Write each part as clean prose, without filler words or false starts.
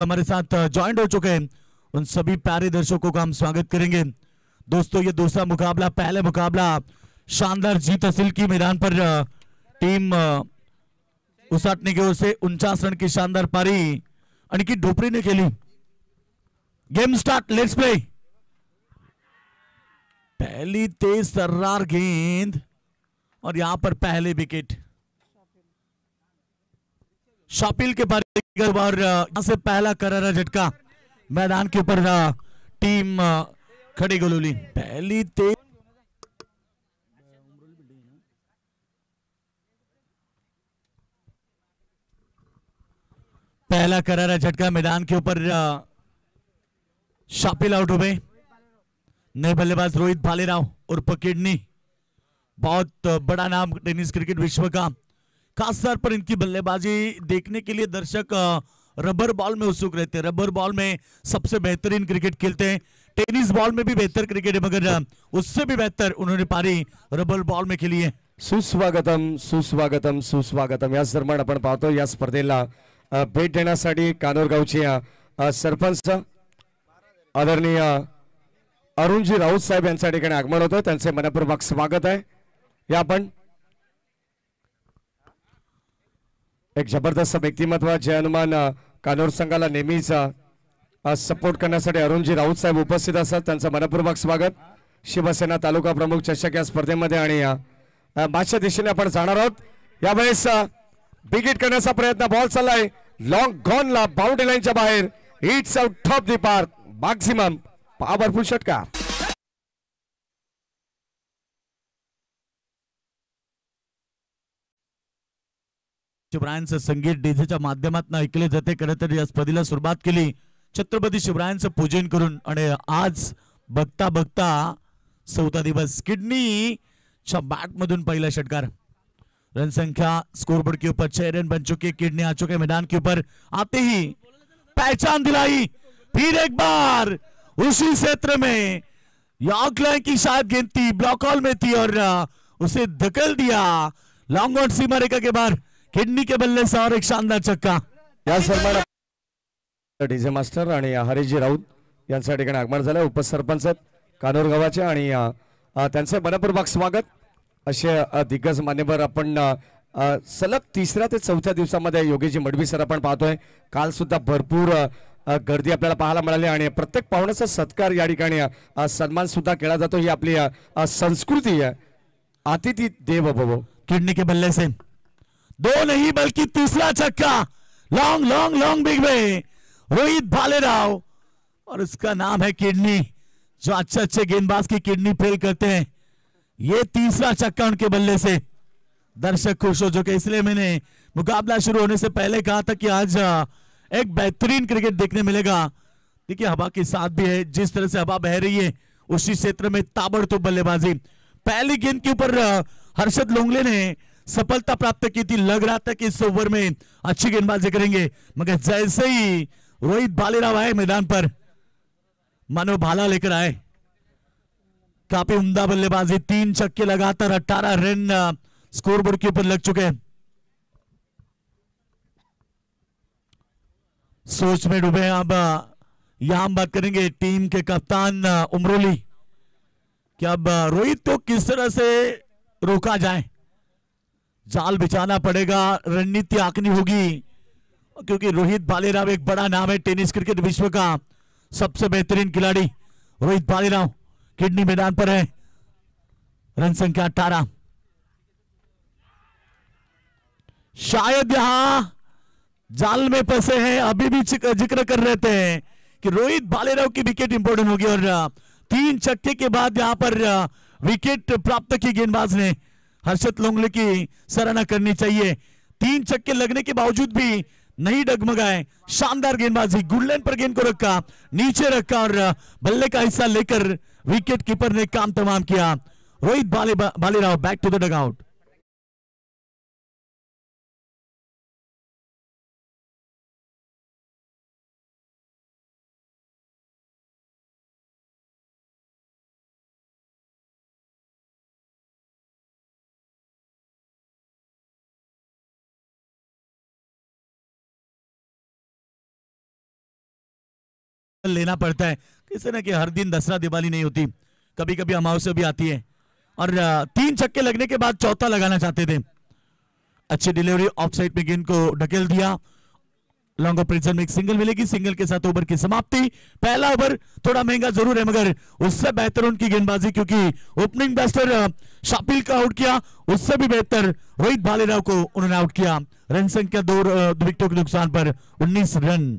हमारे साथ ज्वाइंट हो चुके हैं, उन सभी प्यारे दर्शकों का हम स्वागत करेंगे। दोस्तों, ये दूसरा मुकाबला, पहले मुकाबला शानदार जीत हासिल की मैदान पर टीम उसाटने की ओर से 49 रन की शानदार पारी अनिकेत ढोपरे ने खेली। Game start, let's play. पहली तेज तर्रार गेंद और यहां पर पहले विकेट शापिल के बारीगर और यहां से पहला करारा झटका मैदान के ऊपर टीम खड़ी गोलूली। पहली तेज पहला करारा झटका मैदान के ऊपर शापिल आउट हो गए। नए बल्लेबाज रोहित भालेराव और किडनी, बहुत बड़ा नाम टेनिस क्रिकेट विश्व का। खासतौर पर इनकी बल्लेबाजी देखने के लिए दर्शक रबर बॉल में उत्सुक रहते हैं। रबर बॉल में सबसे बेहतरीन क्रिकेट खेलते हैं। टेनिस बॉल में भी बेहतर क्रिकेट है, मगर उससे भी बेहतर उन्होंने पारी रबर बॉल में खेली है। सुस्वागतम सुस्वागतम सुस्वागतम। याच दरम्यान आपण पाहतो या स्पर्धेला भेट देण्यासाठी कानोरगावचे सरपंच आदरणीय अरुणजी राऊत साहेब यांच्या ठिकाणी आगमन होतं, त्यांचे मनपूर्वक स्वागत आहे। या आपण एक जबरदस्त व्यक्तिमत्व जय हनुमान कानोर संघाला नेहमीच सपोर्ट करण्यासाठी अरुणजी राऊत साहेब उपस्थित असतात, त्यांचं मनपूर्वक स्वागत। शिवसेना तालुका प्रमुख चषक या स्पर्धेमध्ये आणि मागच्या दिशेने आपण जाणार आहोत। यावेळेस विकेट करण्याचा प्रयत्न, बॉल चाललाय लॉंग गॉन ला बाउंड्री लाईनच्या बाहेर, it's out top the park, maximum powerful षटकार। शिवरायांचं संगीत डीजेच्या माध्यमातून ऐकले जाते। खरं तर या स्पर्धेला सुरुवात केली छत्रपती शिवरायांचं पूजन करून आणि आज बघता बघता 14 दिवस किडनीच्या बॅट मधून पहिला षटकार। रन संख्या स्कोरबोर्ड के ऊपर 6 रन बन चुके। किडनी आ चुके मैदान के ऊपर, आते ही पहचान दिलाई फिर एक बार उसी क्षेत्र में। यॉर्क लाइन की शायद गेंद थी, ब्लॉक हॉल में थी और उसे धकेल दिया लॉन्ग ऑन सीमा रेखा के बाहर। किडनी के बल्ले से और एक शानदार छक्का। या सन्मान डीजे मास्टर आणि हरीजी राऊत यांच्या ठिकाणी आगमन झालं, उपसरपंच कानोर गावाचे आणि त्यांचे मनपूर्वक स्वागत। असे दिग्गज मान्यवर आपण सलग तिसऱ्या ते चौथ्या दिवसामध्ये योगीजी मडवी सर आपण पाहतोय। काल सुद्धा भरपूर गर्दी आपल्याला पाहायला मिळाली आणि प्रत्येक पाहुण्याचा सत्कार या ठिकाणी सन्मान सुद्धा केला जातो। ही आपली संस्कृती आहे, अतिथी देव भव। किडनी के बल्ले से दो नहीं बल्कि तीसरा छक्का, long long long big way, Rohit Bhalerao और उसका नाम है किडनी। जो अच्छे अच्छे गेंदबाज की किडनी फेल करते हैं, ये तीसरा छक्का उनके बल्ले से। दर्शक खुश हो चुके, इसलिए मैंने मुकाबला शुरू होने से पहले कहा था कि आज एक बेहतरीन क्रिकेट देखने मिलेगा। देखिए हवा के साथ भी है, जिस तरह से हवा बह रही है उसी क्षेत्र में ताबड़तोड़ बल्लेबाजी। पहली गेंद के ऊपर हर्षद लोंगले ने सफलता प्राप्त की थी। लग रहा था कि इस ओवर में अच्छी गेंदबाजी करेंगे, मगर जैसे ही रोहित भालेराव आए मैदान पर, मानो भाला लेकर आए। काफी उम्दा बल्लेबाजी, 3 छक्के लगातार 18 रन स्कोरबोर्ड के ऊपर लग चुके हैं। सोच में डूबे। अब यहां हम बात करेंगे टीम के कप्तान उमरोली कि अब रोहित को किस तरह से रोका जाए। जाल बिछाना पड़ेगा, रणनीति आंकनी होगी, क्योंकि रोहित भालेराव एक बड़ा नाम है टेनिस क्रिकेट विश्व का। सबसे बेहतरीन खिलाड़ी रोहित भालेराव किडनी मैदान पर है। रन संख्या 18। शायद यहां जाल में फंसे हैं, अभी भी जिक्र कर रहे थे कि रोहित भालेराव की विकेट इंपॉर्टेंट होगी और 3 छक्के के बाद यहां पर विकेट प्राप्त की गेंदबाज ने हर्षद लोंगले की सराहना करनी चाहिए। 3 छक्के लगने के बावजूद भी नहीं डगमगाए, शानदार गेंदबाजी। गुडलैंड पर गेंद को रखा, नीचे रखा और बल्ले का हिस्सा लेकर विकेट कीपर ने काम तमाम किया। Rohit Bhalerao back to the dugout. लेना पड़ता है। किसी ना कि हर दिन दसरा दिवाली नहीं होती, कभी कभी अमावस्या भी आती है। और 3 छक्के लगने के बाद चौथा लगाना चाहते थे। अच्छी डिलीवरी ऑफ साइड में गेंद को ढकेल दिया। लॉन्ग ऑपरेशन में एक सिंगल मिलेगी, सिंगल के साथ ओवर की समाप्ति। पहला ओवर थोड़ा महंगा जरूर है मगर उससे बेहतर उनकी गेंदबाजी, क्योंकि ओपनिंग बैट्समैन शापिल का आउट किया, उससे भी बेहतर रोहित भालेराव को उन्होंने आउट किया। रन संख्या 2 विकेटों के नुकसान पर 19 रन।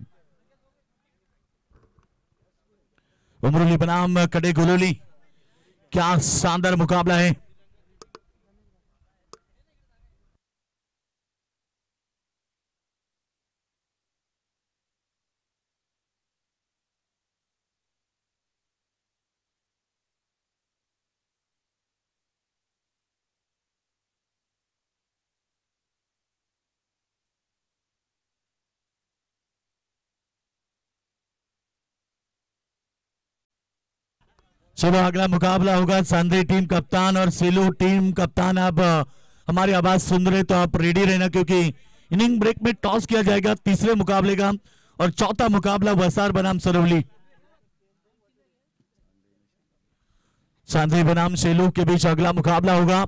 उमरुली बनाम कड़े गुलोली, क्या शानदार मुकाबला है। चलो अगला मुकाबला होगा सांद्री टीम कप्तान और सेलू टीम कप्तान। आप हमारी आवाज सुन रहे तो आप रेडी रहना, क्योंकि इनिंग ब्रेक में टॉस किया जाएगा तीसरे मुकाबले का, और चौथा मुकाबला वसार बनाम सरवली। सांद्री बनाम सेलू के बीच अगला मुकाबला होगा।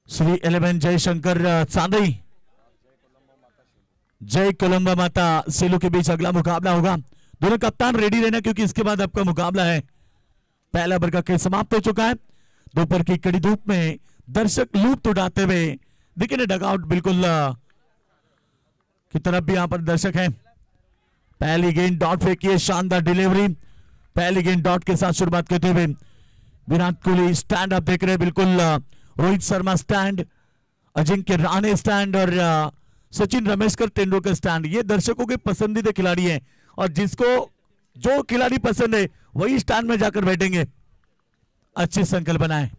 श्री 11 जयशंकर सांद्री, जय कोलंबा माता सेलू के बीच अगला मुकाबला होगा। दोनों कप्तान रेडी रहना, क्योंकि इसके बाद आपका मुकाबला है। पहला ओवर का खेल समाप्त हो चुका है। दोपहर की कड़ी धूप में दर्शक लूट उड़ाते हुए देखिए, डगआउट बिल्कुल की तरफ भी यहां पर दर्शक हैं। पहली गेंद डॉट फेंकी है, शानदार डिलीवरी। पहली गेंद डॉट के साथ शुरुआत करते हुए विराट कोहली स्टैंड आप देख रहे हैं, बिल्कुल रोहित शर्मा स्टैंड, अजिंक्य रहाणे स्टैंड और सचिन रमेशकर तेंदुलकर स्टैंड। ये दर्शकों के पसंदीदा खिलाड़ी हैं, और जिसको जो खिलाड़ी पसंद है वही स्टैंड में जाकर बैठेंगे। अच्छी संकल्पना है।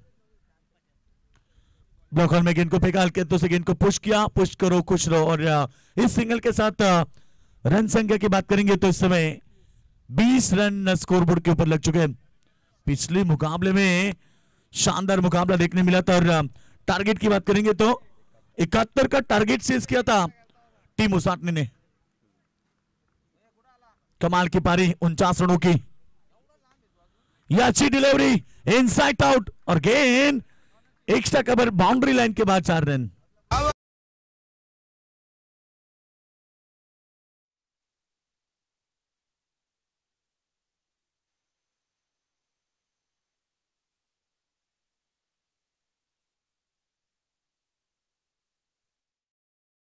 ब्लॉकर में गेंद को फेंका, हल्के हाथों से गेंद को पुश किया, पुश करो खुश रहो। और इस सिंगल के साथ रन संख्या की बात करेंगे तो इस समय 20 रन स्कोरबोर्ड के ऊपर लग चुके हैं। पिछले मुकाबले में शानदार मुकाबला देखने मिला था। और टारगेट की बात करेंगे तो 71 का टारगेट सेज किया था टीम उसाटने ने। कमाल की पारी 49 रनों की। यह अच्छी डिलीवरी, इनसाइड आउट, और गेंद एक्स्ट्रा कवर बाउंड्री लाइन के बाद 4 रन।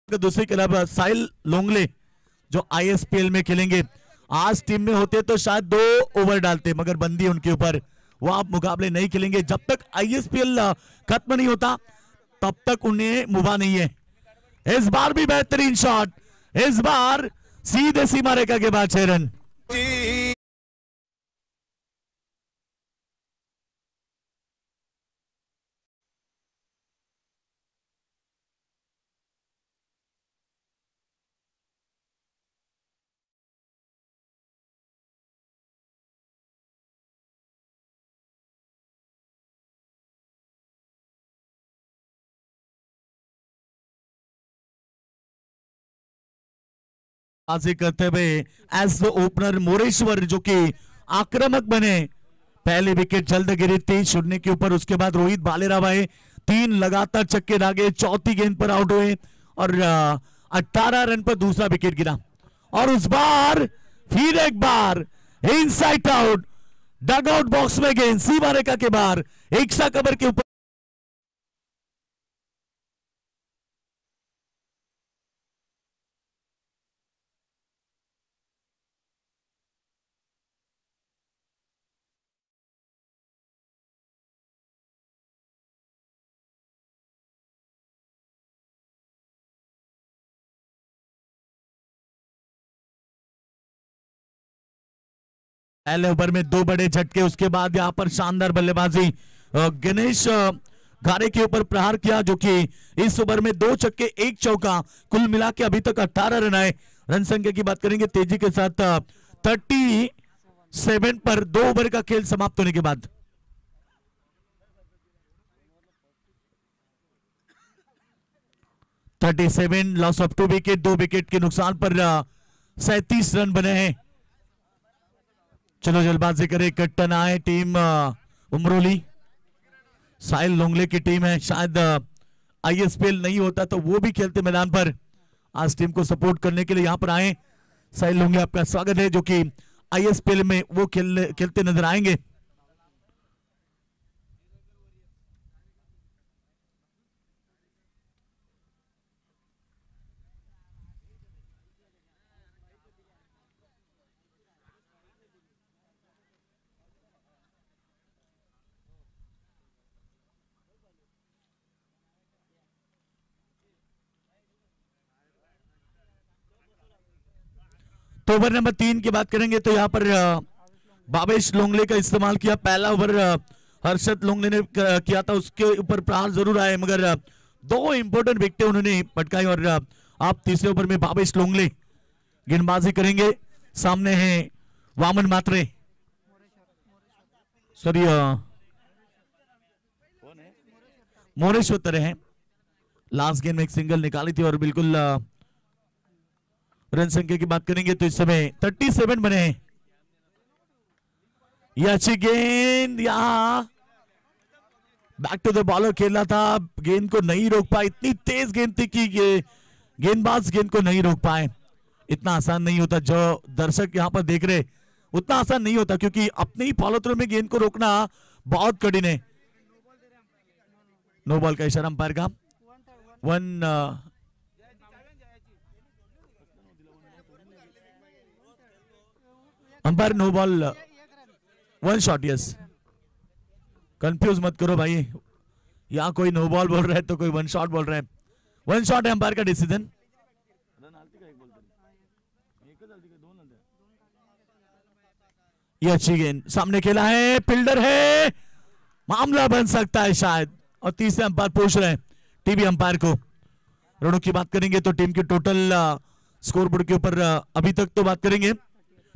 दूसरी क्लब साहिल लोंगले जो आईएसपीएल में खेलेंगे, आज टीम में होते तो शायद 2 ओवर डालते, मगर बंदी उनके ऊपर, वो आप मुकाबले नहीं खेलेंगे। जब तक आईएसपीएल खत्म नहीं होता तब तक उन्हें मुबा नहीं है। इस बार भी बेहतरीन शॉट, इस बार सीधे सीमा रेखा के बाद 6 रन। बाजी करते हुए एज द ओपनर मोरेश्वर, जो कि आक्रामक बने। पहले विकेट जल्द गिरी 3-0 के ऊपर। उसके बाद रोहित भालेराव आए, 3 लगातार छक्के दागे, चौथी गेंद पर आउट हुए और 18 रन पर दूसरा विकेट गिरा। और उस बार फिर एक बार इनसाइड आउट, डगआउट बॉक्स में गेंद सीमा रेखा के बाहर, एक्स्ट्रा कवर के ऊपर। पहले ओवर में 2 बड़े झटके, उसके बाद यहां पर शानदार बल्लेबाजी गणेश घारे के ऊपर प्रहार किया, जो कि इस ओवर में 2 छक्के 1 चौका, कुल मिला के अभी तक 18 रन आए। रन संख्या की बात करेंगे तेजी के साथ 37 पर 2 ओवर का खेल समाप्त होने के बाद। लॉस ऑफ 2 विकेट, 2 विकेट के नुकसान पर 37 रन बने हैं। चलो जल्दबाजी करे, कट्टन आए टीम उमरोली, साहिल लोंगले की टीम है। शायद आईएसपीएल नहीं होता तो वो भी खेलते मैदान पर। आज टीम को सपोर्ट करने के लिए यहां पर आए। साहिल लोंगले आपका स्वागत है, जो कि आईएसपीएल में वो खेलते नजर आएंगे। तो ओवर नंबर 3 की बात करेंगे तो यहां पर बाबेश लोंगले का इस्तेमाल किया। पहला ओवर हर्षद लोंगले ने किया था, उसके ऊपर प्रहार जरूर आए, मगर 2 इंपॉर्टेंट विकेटें उन्होंने पटकाई। और आप तीसरे ओवर में बाबेश लोंगले गेंदबाजी करेंगे। सामने है वामन मात्रे, सॉरी मोरेश्वर है। लास्ट गेंद में एक सिंगल निकाली थी। और बिल्कुल रन संख्या की बात करेंगे तो इस समय 37 बने हैं। यह अच्छी गेंद, यहां बैक टू द बॉलर खेला था, गेंद को नहीं रोक पाए। इतनी तेज गेंद थी कि गेंदबाज गेंद को नहीं रोक पाए। इतना आसान नहीं होता, जो दर्शक यहां पर देख रहे, उतना आसान नहीं होता, क्योंकि अपने ही फॉलो थ्रू में गेंद को रोकना बहुत कठिन है। नो बॉल का इशारा अंपायर का। Umpire no ball, 1 shot. Yes, confuse मत करो भाई, यहां कोई नो बॉल बोल रहा है तो कोई 1 शॉट बोल रहा है। 1 शॉट है अंपायर का डिसीजन। ये अच्छी गेंद सामने खेला है, फील्डर है, मामला बन सकता है शायद। और तीसरे अंपायर पूछ रहे हैं टीवी अंपायर को। रनों की बात करेंगे तो टीम के टोटल स्कोर बोर्ड के ऊपर अभी तक तो बात करेंगे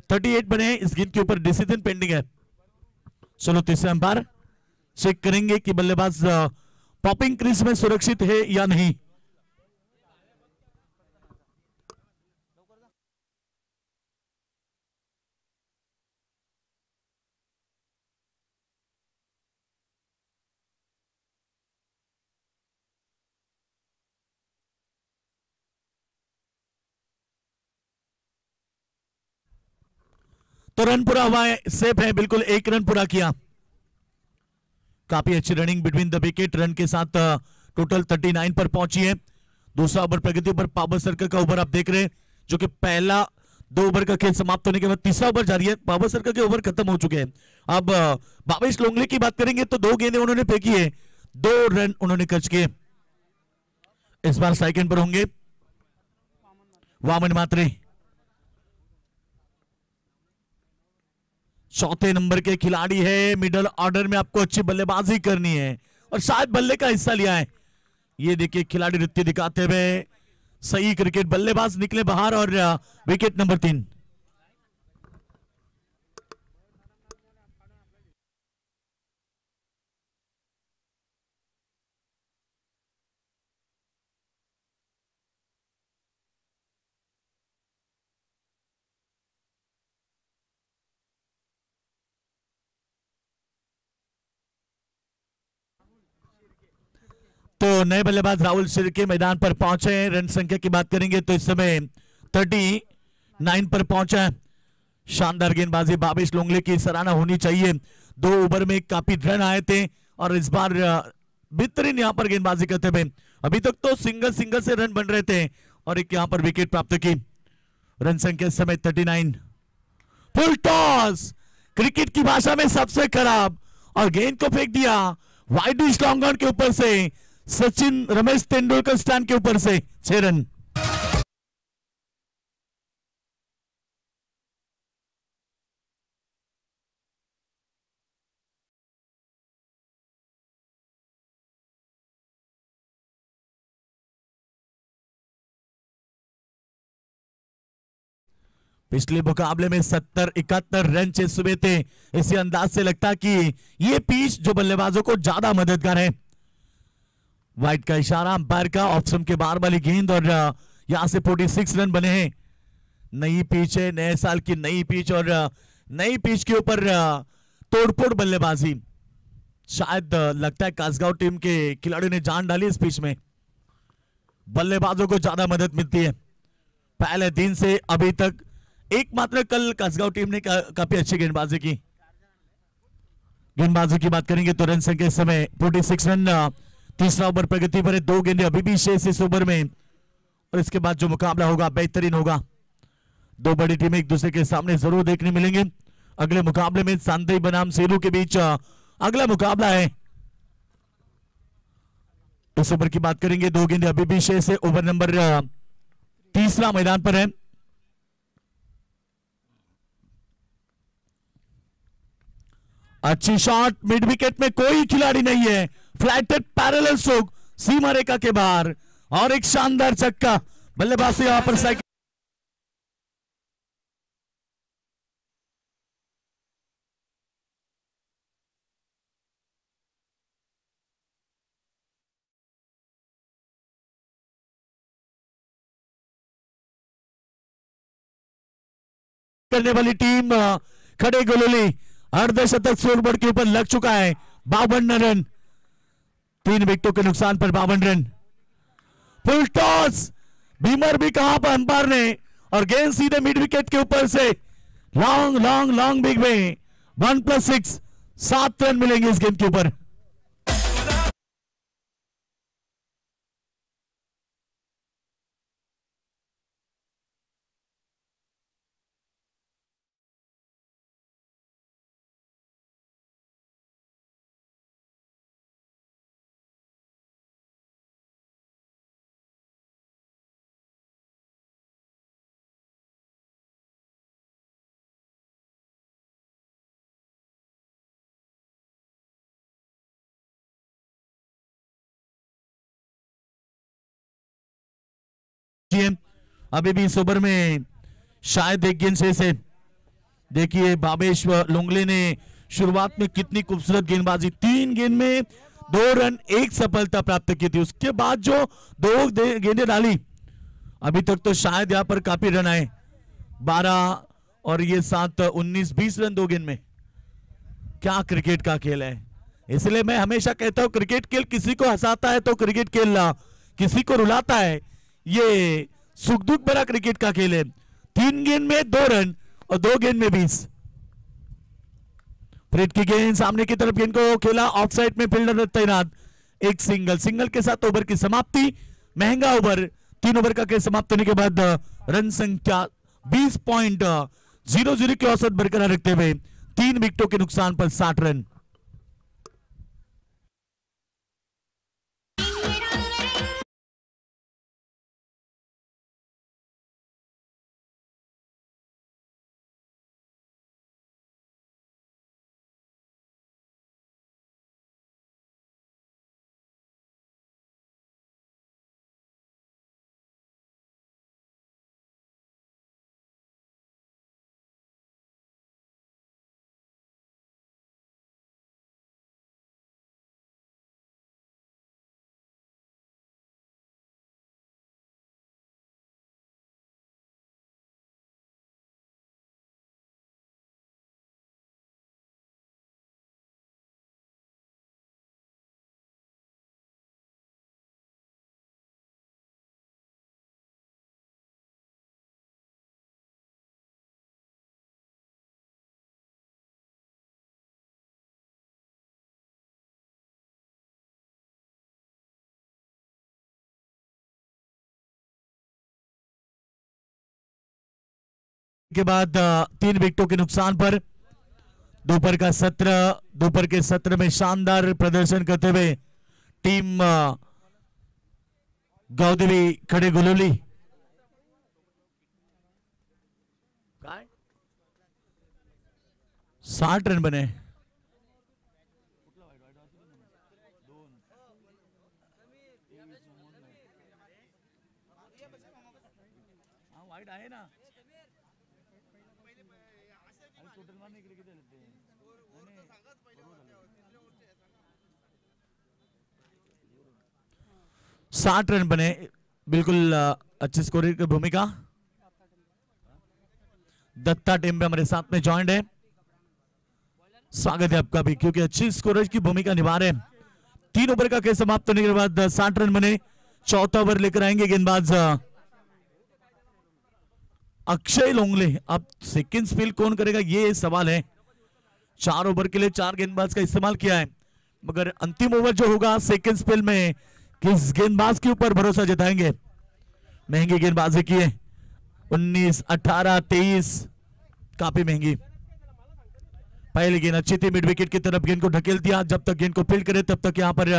38 बने हैं। इस गेंद के ऊपर डिसीजन पेंडिंग है। चलो तीसरे अंपायर चेक करेंगे कि बल्लेबाज पॉपिंग क्रीज में सुरक्षित है या नहीं। तो रन पूरा हुआ है, सेफ है, बिल्कुल 1 रन पूरा किया। काफी अच्छी running between the wicket, run के साथ टोटल 39 पर पहुंची है। दूसरा ओवर प्रगति पर पावर सर्कल का ओवर आप देख रहे हैं, जो कि पहला 2 ओवर का खेल समाप्त होने के बाद तीसरा ओवर जारी है। पावर सर्कल के ओवर खत्म हो चुके हैं। अब बाबेश लोंगले की बात करेंगे तो 2 गेंदें उन्होंने फेंकी है, 2 रन उन्होंने खर्च किए। इस बार सेकंड पर होंगे वामन मात्रे। चौथे नंबर के खिलाड़ी है। मिडल ऑर्डर में आपको अच्छी बल्लेबाजी करनी है और शायद बल्ले का हिस्सा लिया है। ये देखिए खिलाड़ी नृत्य दिखाते हुए, सही क्रिकेट, बल्लेबाज निकले बाहर और विकेट नंबर 3। तो नए बल्लेबाज राहुल शिर्के मैदान पर पहुंचे हैं। रन संख्या की बात करेंगे तो इस समय 39 पर पहुंचा है। शानदार गेंदबाजी बाबेश लोंगले की सराहना होनी चाहिए। 2 ओवर में काफी रन आए थे और इस बार बेहतरीन यहां पर गेंदबाजी करते हुए, अभी तक तो सिंगल से रन बन रहे थे और एक यहां पर विकेट प्राप्त की। रन संख्या इस समय 39। फुल टॉस, क्रिकेट की भाषा में सबसे खराब, और गेंद को फेंक दिया वाइड लॉन्ग ऑन के ऊपर से। सचिन रमेश तेंदुलकर स्टैंड के ऊपर से 6 रन। पिछले मुकाबले में 70-71 रन चेस हुए थे। इसी अंदाज से लगता कि ये पिच जो बल्लेबाजों को ज्यादा मददगार है। वाइड का इशारा अंपायर का, ऑप्शन के बाहर वाली गेंद और यहां से 46 रन बने हैं। नई पिच है, नए साल की नई पिच और नई पिच के ऊपर तोड़फोड़ बल्लेबाजी। शायद लगता है कासगांव टीम के खिलाड़ियों ने जान डाली इस पिच में। बल्लेबाजों को ज्यादा मदद मिलती है पहले दिन से अभी तक। एकमात्र कल कासगांव टीम ने काफी अच्छी गेंदबाजी की। गेंदबाजी की बात करेंगे तो रन संख्या इस समय 46 रन। तीसरा ओवर प्रगति पर है, 2 गेंदें अभी भी शेष इस ओवर में और इसके बाद जो मुकाबला होगा बेहतरीन होगा। दो बड़ी टीमें एक दूसरे के सामने जरूर देखने मिलेंगे। अगले मुकाबले में सांदई बनाम सेलू के बीच अगला मुकाबला है। इस ओवर की बात करेंगे, 2 गेंदें अभी भी शेष है। ओवर नंबर तीसरा मैदान पर है। अच्छी शॉट, मिड विकेट में कोई खिलाड़ी नहीं है। फ्लैटेड पैरेलल स्ट्रोक सीमा रेखा के बाहर और एक शानदार छक्का। बल्लेबाज से यहां पर साइकिल करने वाली टीम खड़े गोलोली अर्धशतक स्कोरबोर्ड के ऊपर लग चुका है। 52 रन, 3 विकेटों के नुकसान पर 52 रन। फुल टॉस, बीमर भी कहां पर अंपायर ने और गेंद सीधे मिड विकेट के ऊपर से लॉन्ग लॉन्ग लॉन्ग बिग में 1+6 7 रन मिलेंगे इस गेंद के ऊपर। अभी भी इस ओवर में शायद एक गेंद शेष है। देखिए भावेश लोंगले ने शुरुआत में कितनी खूबसूरत गेंदबाजी, 3 गेंद में 2 रन 1 सफलता प्राप्त की थी। उसके बाद जो 2 गेंदें डाली अभी तक तो शायद यहां पर काफी रन आए। 12 और ये 7 19 20 रन 2 गेंद में। क्या क्रिकेट का खेल है। इसलिए मैं हमेशा कहता हूं क्रिकेट खेल किसी को हंसाता है तो क्रिकेट खेल किसी को रुलाता है। ये सुख दुख भरा क्रिकेट का खेल है। 3 गेंद में 2 रन और 2 गेंद में 20। फ्रिट की गेंद सामने की तरफ गेंद को खेला, ऑफसाइड में फील्डर तैनात। एक सिंगल के साथ ओवर की समाप्ति। महंगा ओवर, 3 ओवर का खेल समाप्त होने के बाद रन संख्या 20.00 की औसत बरकरार रखते हुए 3 विकेटों के नुकसान पर 60 रन। के बाद 3 विकेटों के नुकसान पर दोपहर के सत्र में शानदार प्रदर्शन करते हुए टीम गौदेवी खड़े गुलोली 60 रन बने। वाइड आहे ना, साठ रन बने। बिल्कुल अच्छी स्कोरिंग की भूमिका। दत्ता टेम्बे हमारे साथ में ज्वाइंट है, स्वागत है आपका भी, क्योंकि अच्छी स्कोरर की भूमिका निभा रहे हैं। 3 ओवर का खेल समाप्त होने के बाद 60 रन बने। चौथा ओवर लेकर आएंगे गेंदबाज अक्षय लोंगले। अब सेकंड स्पिल कौन करेगा ये सवाल है। 4 ओवर के लिए 4 गेंदबाज का इस्तेमाल किया है, मगर अंतिम ओवर जो होगा सेकंड स्पेल में किस गेंदबाज के ऊपर भरोसा जताएंगे। महंगी गेंदबाजी की है, 19, 18, 23, काफी महंगी। पहली गेंद अच्छी थी, मिड विकेट की तरफ गेंद को ढकेल दिया। जब तक गेंद को फील्ड करे तब तक यहां पर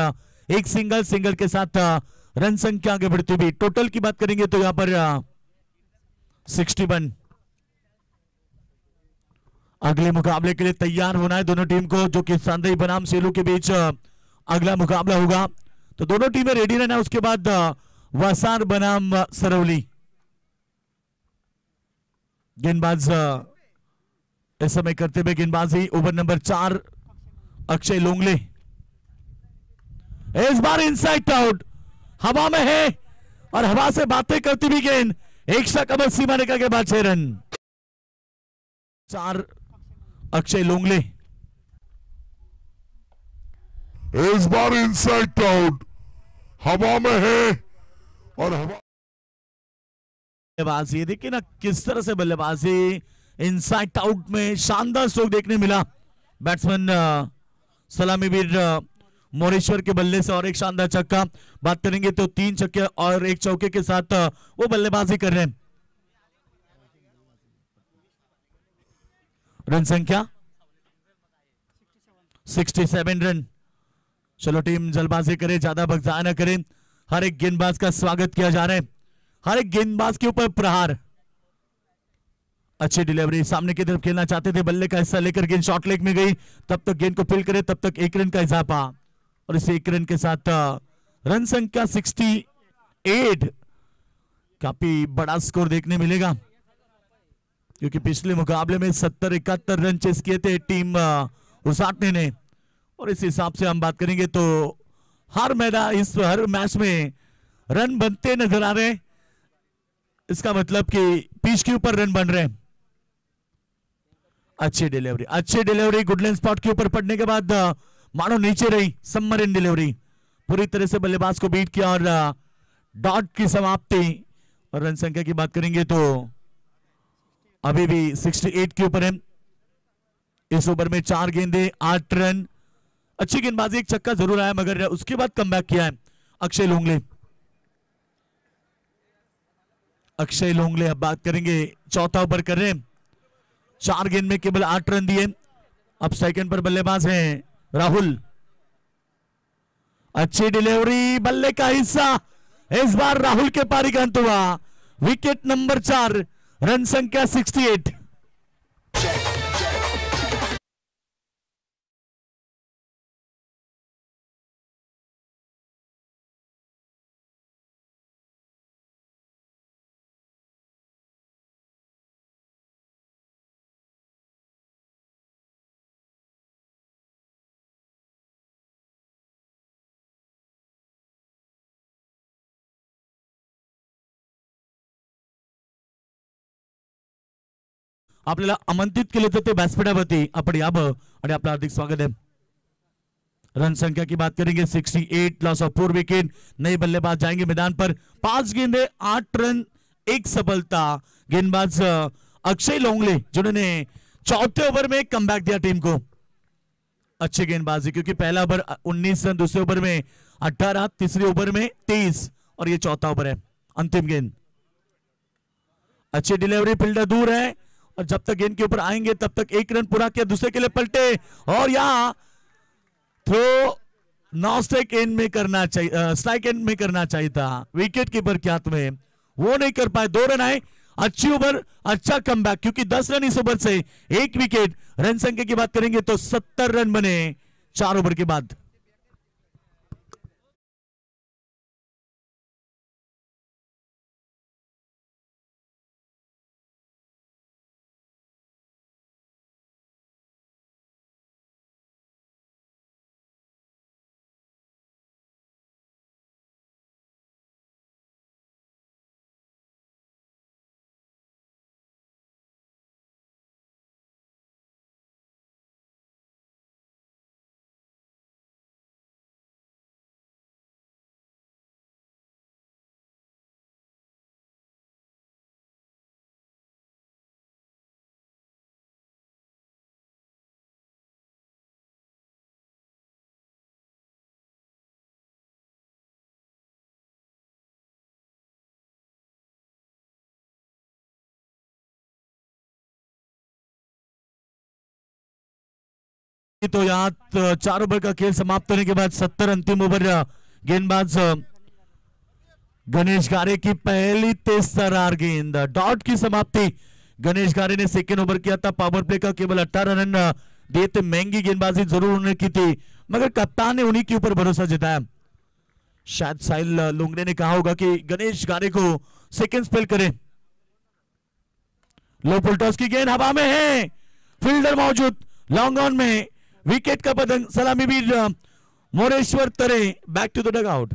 एक सिंगल के साथ रन संख्या आगे बढ़ती हुई। टोटल की बात करेंगे तो यहां पर 61। अगले मुकाबले के लिए तैयार होना है दोनों टीम को, जो कि संदेही बनाम सेलू के बीच अगला मुकाबला होगा। तो दोनों टीमें रेडी रहना। उसके बाद वसार बनाम सरौली। गेंदबाज इस समय करते हुए गेंदबाजी ओवर नंबर 4 अक्षय लोंगले। इस बार इनसाइड आउट, हवा में है और हवा से बातें करती हुई गेंद एक कमर सीमा रेखा के बाद 6 रन। 4 अक्षय लोंगले। इस बार इनसाइड आउट, हवा में है और हवा बल्लेबाजी देखिए ना किस तरह से बल्लेबाजी इनसाइड आउट में शानदार स्ट्रोक देखने मिला बैट्समैन सलामीवीर मोरेश्वर के बल्ले से, और एक शानदार छक्का। बात करेंगे तो 3 छक्के और 1 चौके के साथ वो बल्लेबाजी कर रहे हैं। रन संख्या 67 रन। चलो टीम जल्दबाजी करे, ज्यादा बगजाया न करें। हर एक गेंदबाज का स्वागत किया जा रहा है, हर एक गेंदबाज के ऊपर प्रहार। अच्छी डिलीवरी, सामने की तरफ खेलना चाहते थे, बल्ले का हिस्सा लेकर गेंद शॉर्ट लेग में गई। तब तक गेंद को फील्ड करे, तब तक 1 रन का इजाफा, और इस 1 रन के साथ रन संख्या 68। काफी बड़ा स्कोर देखने मिलेगा, क्योंकि पिछले मुकाबले में 70-71 रन चेस किए थे टीम उसाटने ने। और इस हिसाब से हम बात करेंगे तो हर मैच में रन बनते नजर आ रहे हैं। इसका मतलब कि पिच के ऊपर रन बन रहे हैं। अच्छी डिलीवरी गुडलैंड स्पॉट के ऊपर पड़ने के बाद मानो नीचे रही सबमरीन डिलीवरी, पूरी तरह से बल्लेबाज को बीट किया और डॉट की समाप्ति। और रन संख्या की बात करेंगे तो अभी भी 68 के ऊपर है। इस ओवर में 4 गेंदे 8 रन। अच्छी गेंदबाजी, 1 छक्का जरूर आया, मगर उसके बाद कमबैक किया है अक्षय लोंगले। अब बात करेंगे चौथा ओवर कर रहे हैं। 4 गेंद में केवल 8 रन दिए। अब सेकंड पर बल्लेबाज हैं राहुल। अच्छी डिलीवरी, बल्ले का हिस्सा, इस बार राहुल के पारी का अंत हुआ। विकेट नंबर 4, रन संख्या 68। आपल्याला आमंत्रित केले जाते व्यासपीठावरती आपण यावं आणि आपलं हार्दिक स्वागत है। रन संख्या की बात करेंगे 68, लॉस ऑफ 4 विकेट। नए बल्लेबाज जाएंगे मैदान पर। 5 गेंदे 8 रन 1 सफलता। गेंदबाज अक्षय लोंगले, जिन्होंने चौथे ओवर में कमबैक दिया टीम को। अच्छी गेंदबाजी, क्योंकि पहला ओवर 19 रन, दूसरे ओवर में 18, तीसरे ओवर में 23, और ये चौथा ओवर है, अंतिम गेंद। अच्छी डिलीवरी, फील्डर दूर है, और जब तक गेंद के ऊपर आएंगे तब तक 1 रन पूरा किया, दूसरे के लिए पलटे, और यहां थ्रो नॉ स्ट्राइक एंड में करना चाहिए, स्ट्राइक एंड में करना चाहिए था। विकेट कीपर के हाथ में, वो नहीं कर पाए। 2 रन आए। अच्छी ओवर, अच्छा कमबैक, क्योंकि 10 रन इस ओवर से 1 विकेट। रन संख्या की बात करेंगे तो 70 रन बने 4 ओवर के बाद। तो यहाँ 4 ओवर का खेल समाप्त होने के बाद 70 अंतिम ओवर गेंदबाज गणेश गारे की पहली तेज तर्रार गेंद, डॉट की समाप्ति। गणेश गारे ने सेकेंड ओवर किया था, पावर प्ले का केवल 18 रन दिए थे। महंगी गेंदबाजी जरूर उन्होंने की थी, मगर कप्तान ने उन्हीं के ऊपर भरोसा जताया। शायद साहिल लुंगने ने कहा होगा कि गणेश गारे को सेकेंड स्पेल करें। लो पुल टॉस की गेंद हवा में है, फील्डर मौजूद, लॉन्ग ऑन में, विकेट का पतंग। सलामी वीर मोरेश्वर तरे बैक टू द डगआउट।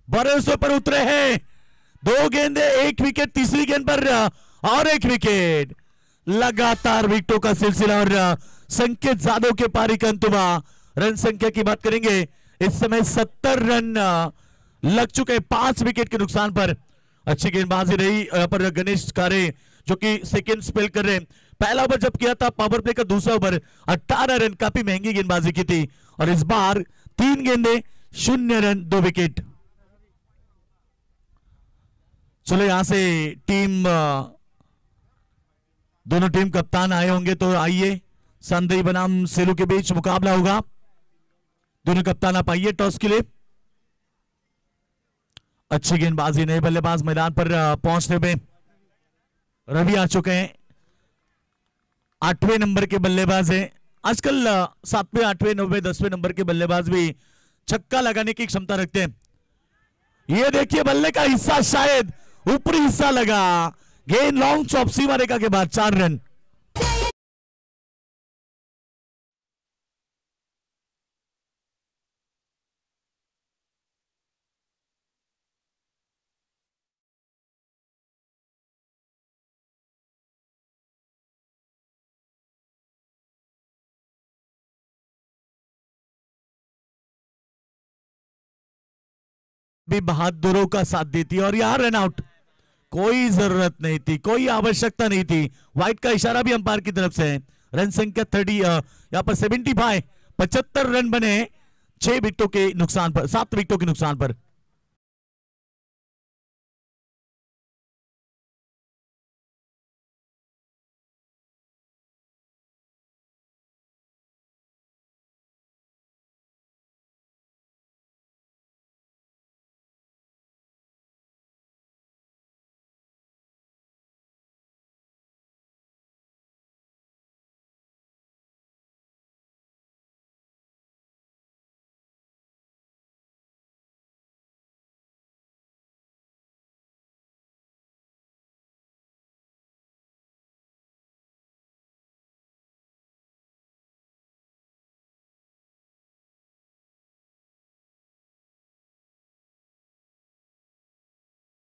भरोसे पर उतरे हैं, 2 गेंदे 1 विकेट, तीसरी गेंद पर और 1 विकेट। लगातार विकेटों का सिलसिला और संकेत जादव के पारी का अंत हुआ। रन संख्या की बात करेंगे, इस समय 70 रन लग चुके 5 विकेट के नुकसान पर। अच्छी गेंदबाजी रही यहाँ पर गणेश गारे जो कि सेकेंड स्पेल कर रहे। पहला ओवर जब किया था पावर प्ले का, दूसरा ओवर 18 रन, काफी महंगी गेंदबाजी की थी। और इस बार 3 गेंदे 0 रन 2 विकेट। चलो यहां से टीम दोनों टीम कप्तान आए होंगे, तो आइए संदेही बनाम सेलू के बीच मुकाबला होगा। दोनों कप्तान आप आइए टॉस के लिए। अच्छी गेंदबाजी, नए बल्लेबाज मैदान पर पहुंचने में रवि आ चुके हैं, 8वें नंबर के बल्लेबाज हैं। आजकल 7वें, 8वें, 9वें, 10वें नंबर के बल्लेबाज भी छक्का लगाने की क्षमता रखते हैं। ये देखिए बल्ले का हिस्सा, शायद ऊपरी हिस्सा लगा, गेंद लॉन्ग चॉप, सीमा रेखा के बाद 4 रन। भी बहादुरों का साथ देती है और यहां रन आउट, कोई जरूरत नहीं थी, कोई आवश्यकता नहीं थी। व्हाइट का इशारा भी अंपायर की तरफ से है। रन संख्या 30, यहां पर 75, 75 रन बने 6 विकेटों के नुकसान पर, 7 विकेटों के नुकसान पर।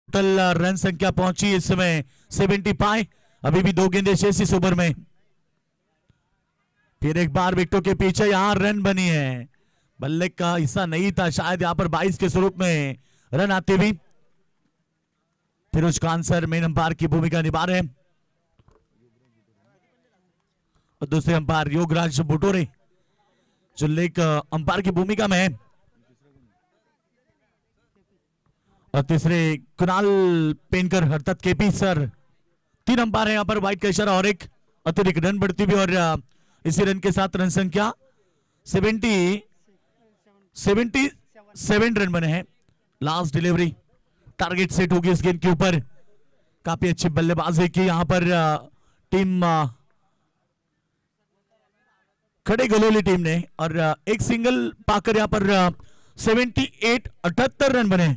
टोटल रन संख्या पहुंची इस समय 75, अभी भी 2 गेंदें शेष इस ओवर में। फिर एक बार विकेटों के पीछे यहां रन बनी है, बल्ले का हिस्सा नहीं था, शायद यहां पर 22 के स्वरूप में रन आते भी। Firoz Khan sir main umpire की भूमिका निभा रहे हैं और दूसरे अंपायर योगराज बुटोरे जो लेग अंपायर की भूमिका में है, और तीसरे कुणाल पेनकर अर्थात केपी सर। 3 अंपायर है यहाँ पर, व्हाइट का इशारा और एक अतिरिक्त रन बढ़ती हुई, और इसी रन के साथ रन संख्या 77 रन बने हैं। लास्ट डिलीवरी टारगेट सेट होगी इस गेंद के ऊपर। काफी अच्छी बल्लेबाजी की यहाँ पर टीम खड़े गलोली टीम ने, और एक सिंगल पाकर यहाँ पर 78 रन बने।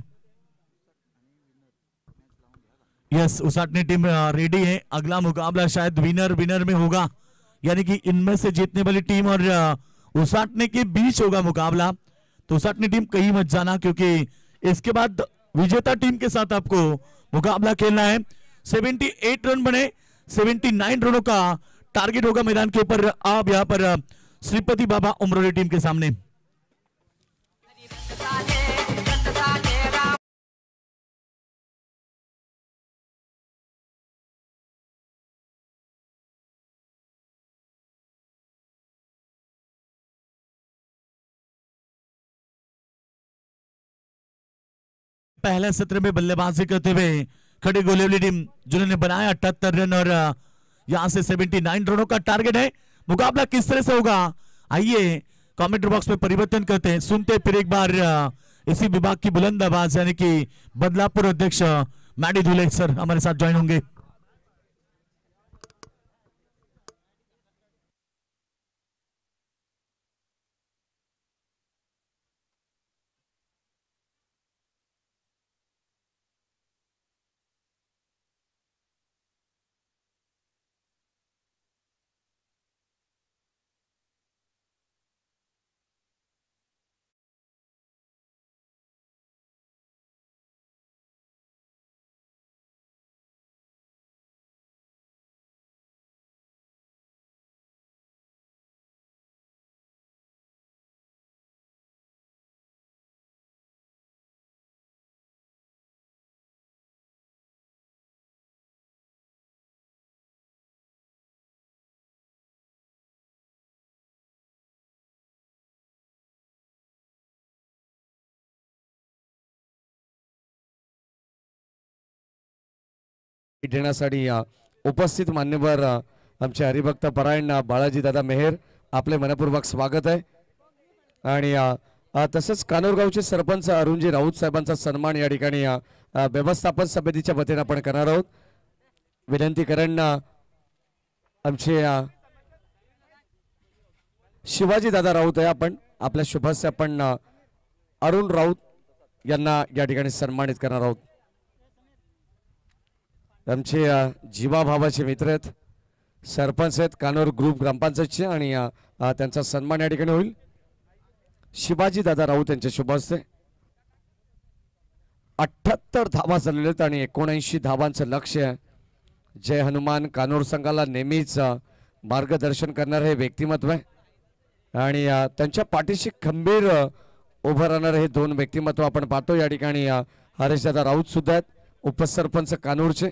यस, उसाटने टीम रेडी है। अगला मुकाबला शायद विनर में होगा, यानी कि इनमें से जीतने वाली टीम और उसाटने के बीच होगा मुकाबला, तो उसाटने टीम कहीं मत जाना क्योंकि इसके बाद विजेता टीम के साथ आपको मुकाबला खेलना है। 78 रन बने, 79 रनों का टारगेट होगा मैदान के ऊपर। आप यहां पर श्रीपति बाबा उमरोली टीम के सामने। पहले सत्र में बल्लेबाजी करते हुए खड़ी गोलेवली टीम जिन्होंने बनाया 78 रन और यहां से 79 रनों का टारगेट है। मुकाबला किस तरह से होगा आइए कमेंट बॉक्स में परिवर्तन करते हैं, सुनते फिर एक बार इसी विभाग की बुलंद आवाज यानी कि बदलापुर अध्यक्ष मैडी धुले सर हमारे साथ ज्वाइन होंगे। देण्यासाठी उपस्थित मान्यवर आमचे हरिभक्त परायण बाळाजी दादा मेहर आपले मनपूर्वक स्वागत आहे। आणि तसंच कानोरगावचे सरपंच अरुणजी राऊत साहेबांचा सन्मान या ठिकाणी व्यवस्थापन समितीच्या वतीने आपण करणार आहोत। विनंती करण आमचे शिवाजी दादा राऊत आहे, आपण आपल्या शुभस्य आपण अरुण राऊत यांना या ठिकाणी सन्मानित करणार आहोत। आमचे जीवाभावाचे मित्र आहेत, सरपंच आहेत कानोर ग्रुप ग्रामपंचायतचे आणि त्यांचा सन्मान या ठिकाणी होईल। शिवाजी दादा राऊत यांच्या शुभ हस्ते 78 धावा झालेल्या आहेत आणि 79 धावांचं लक्ष्य आहे। जय हनुमान कानोर संघाला नेहमीच मार्गदर्शन करणारे हे व्यक्तिमत्व आहे आणि त्यांच्या पाठीशी खंबीर उभं राहणारे हे दोन व्यक्तिमत्व आपण पाहतो। या ठिकाणी हरीश दादा राऊत सुद्धा आहेत, उपसरपंच कानोरचे।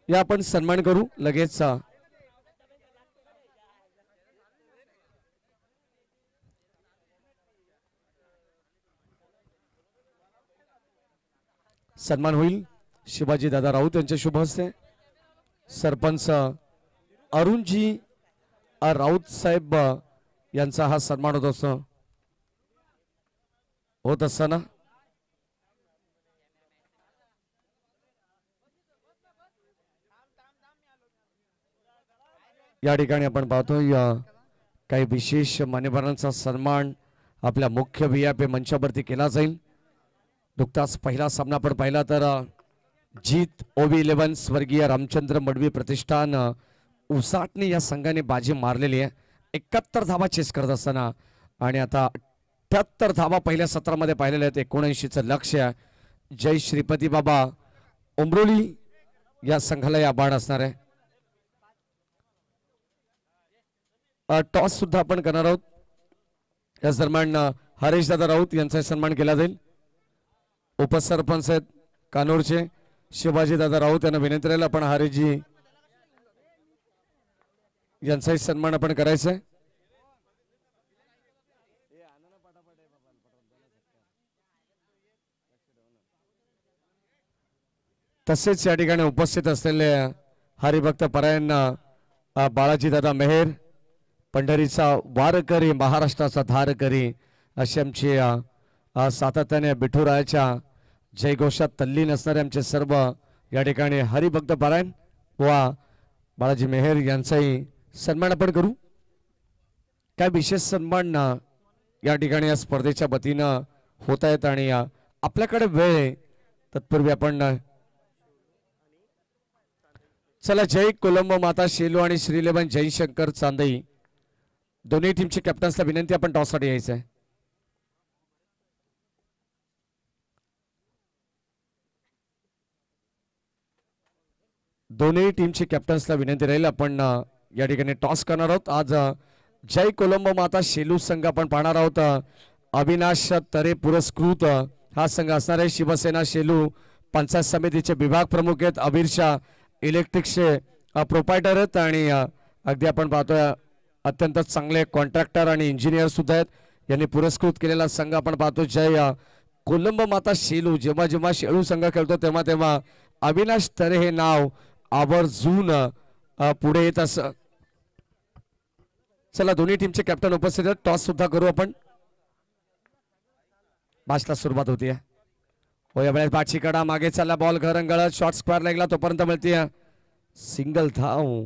या आपण सन्मान करू लगेच। सन्मान होईल शिवाजी दादा राऊत यांच्या शुभ हस्ते। सरपंच अरुणजी राऊत साहेब यांचा हा सन्मान होत असताना या ठिकाणी आपण पाहतोय काही विशेष मान्यवरांचा सन्मान आपल्या मुख्य व्हीआयपी मंचावरती केला जाईल। नुकताच पहिला सामना आपण पाहिला तर जीत OV11 स्वर्गीय रामचंद्र मडवी प्रतिष्ठान उसाटणे या संघाने बाजी मारलेली आहे 71 धावा चेस करत असताना आणि आता 78 धावा पहिल्या सत्रामध्ये पाहिलेल्या आहेत। 79चं लक्ष्य आहे। जय श्रीपती बाबा उमरोली या संघाला या बाण असणार आहे। टॉस सुद्धा आपण करणार आहोत। या दरम्यान हरीश दादा राऊत यांचा सन्मान केला जाईल। उपसरपंच आहेत कानोरचे शिवाजी दादा राऊत यांना विनंती राहील आपण हरीशजी यांचाही सन्मान आपण करायचा आहे। तसेच या ठिकाणी उपस्थित असलेले हरिभक्त परायण बाळाजी दादा मेहर, पंढरीचा वारकरी महाराष्ट्राचा धारकरी असे आमचे सातत्याने विठुरायाच्या जयघोषात तल्लीन असणारे आमचे सर्व या ठिकाणी हरिभक्त परायण व बाळाजी मेहर यांचाही सन्मान आपण करू। काय विशेष सन्मान या ठिकाणी या स्पर्धेच्या वतीनं होत आहेत आणि आपल्याकडे वेळ तत्पूर्वी आपण चला जय कोलंबो माता शेलू आणि श्रीलेबन जयशंकर चांदई दोन्ही टीमचे कॅप्टन्सला विनंती आपण टॉससाठी यायचं आहे. दोन्ही टीमचे कॅप्टन्सला विनंती राहील आपण या ठिकाणी टॉस करणार आहोत. आज जय कोलंबो माता शेलू संघ आपण पाहणार आहोत. अविनाश तरे पुरस्कृत हा संघ असणार आहे. शिवसेना शेलू पंचायत समितीचे विभाग प्रमुख आहेत. अबीर शाह इलेक्ट्रिकचे प्रोपायटर आहेत आणि अगदी आपण पाहतोय अत्यंत चांगले कॉन्ट्रॅक्टर आणि इंजिनियर सुद्धा आहेत. यांनी पुरस्कृत केलेला संघ आपण पाहतो जय कोलंबो माता शेलू. जेव्हा जेव्हा शेलू संघ खेळतो तेव्हा तेव्हा अविनाश तरे हे नाव आवर्जून पुढे येत असं. चला दोन्ही टीमचे कॅप्टन उपस्थित आहेत. टॉस सुद्धा करू आपण. मॅचला सुरुवात होतीये. या वेळेस बाची कडा मागे चालला बॉल घरंगळत शॉर्ट स्क्वेअर लागला तोपर्यंत मिळते सिंगल धाव.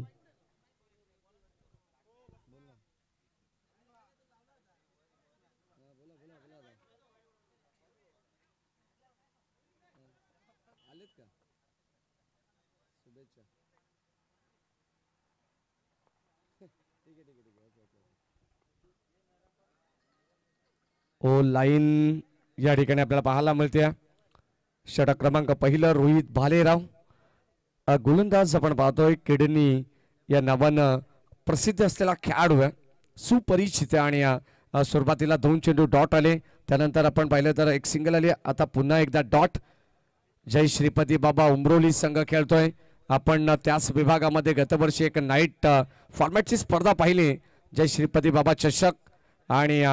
ओ लाईन या ठिकाणी आपल्याला पाहायला मिळते. षटक क्रमांक पहिलं रोहित भालेराव. गोलंदाज आपण पाहतोय किडनी या नावानं प्रसिद्ध असलेला खेळाडू आहे. सुपरिचित आणि सुरुवातीला 2 चेंडू डॉट आले. त्यानंतर आपण पाहिलं तर एक सिंगल आली. आता पुन्हा एकदा डॉट. जय श्रीपती बाबा उमरोली संघ खेळतोय. आपण त्याच विभागामध्ये गतवर्षी एक नाईट फॉर्मॅटची स्पर्धा पाहिली जय श्रीपती बाबा चषक आणि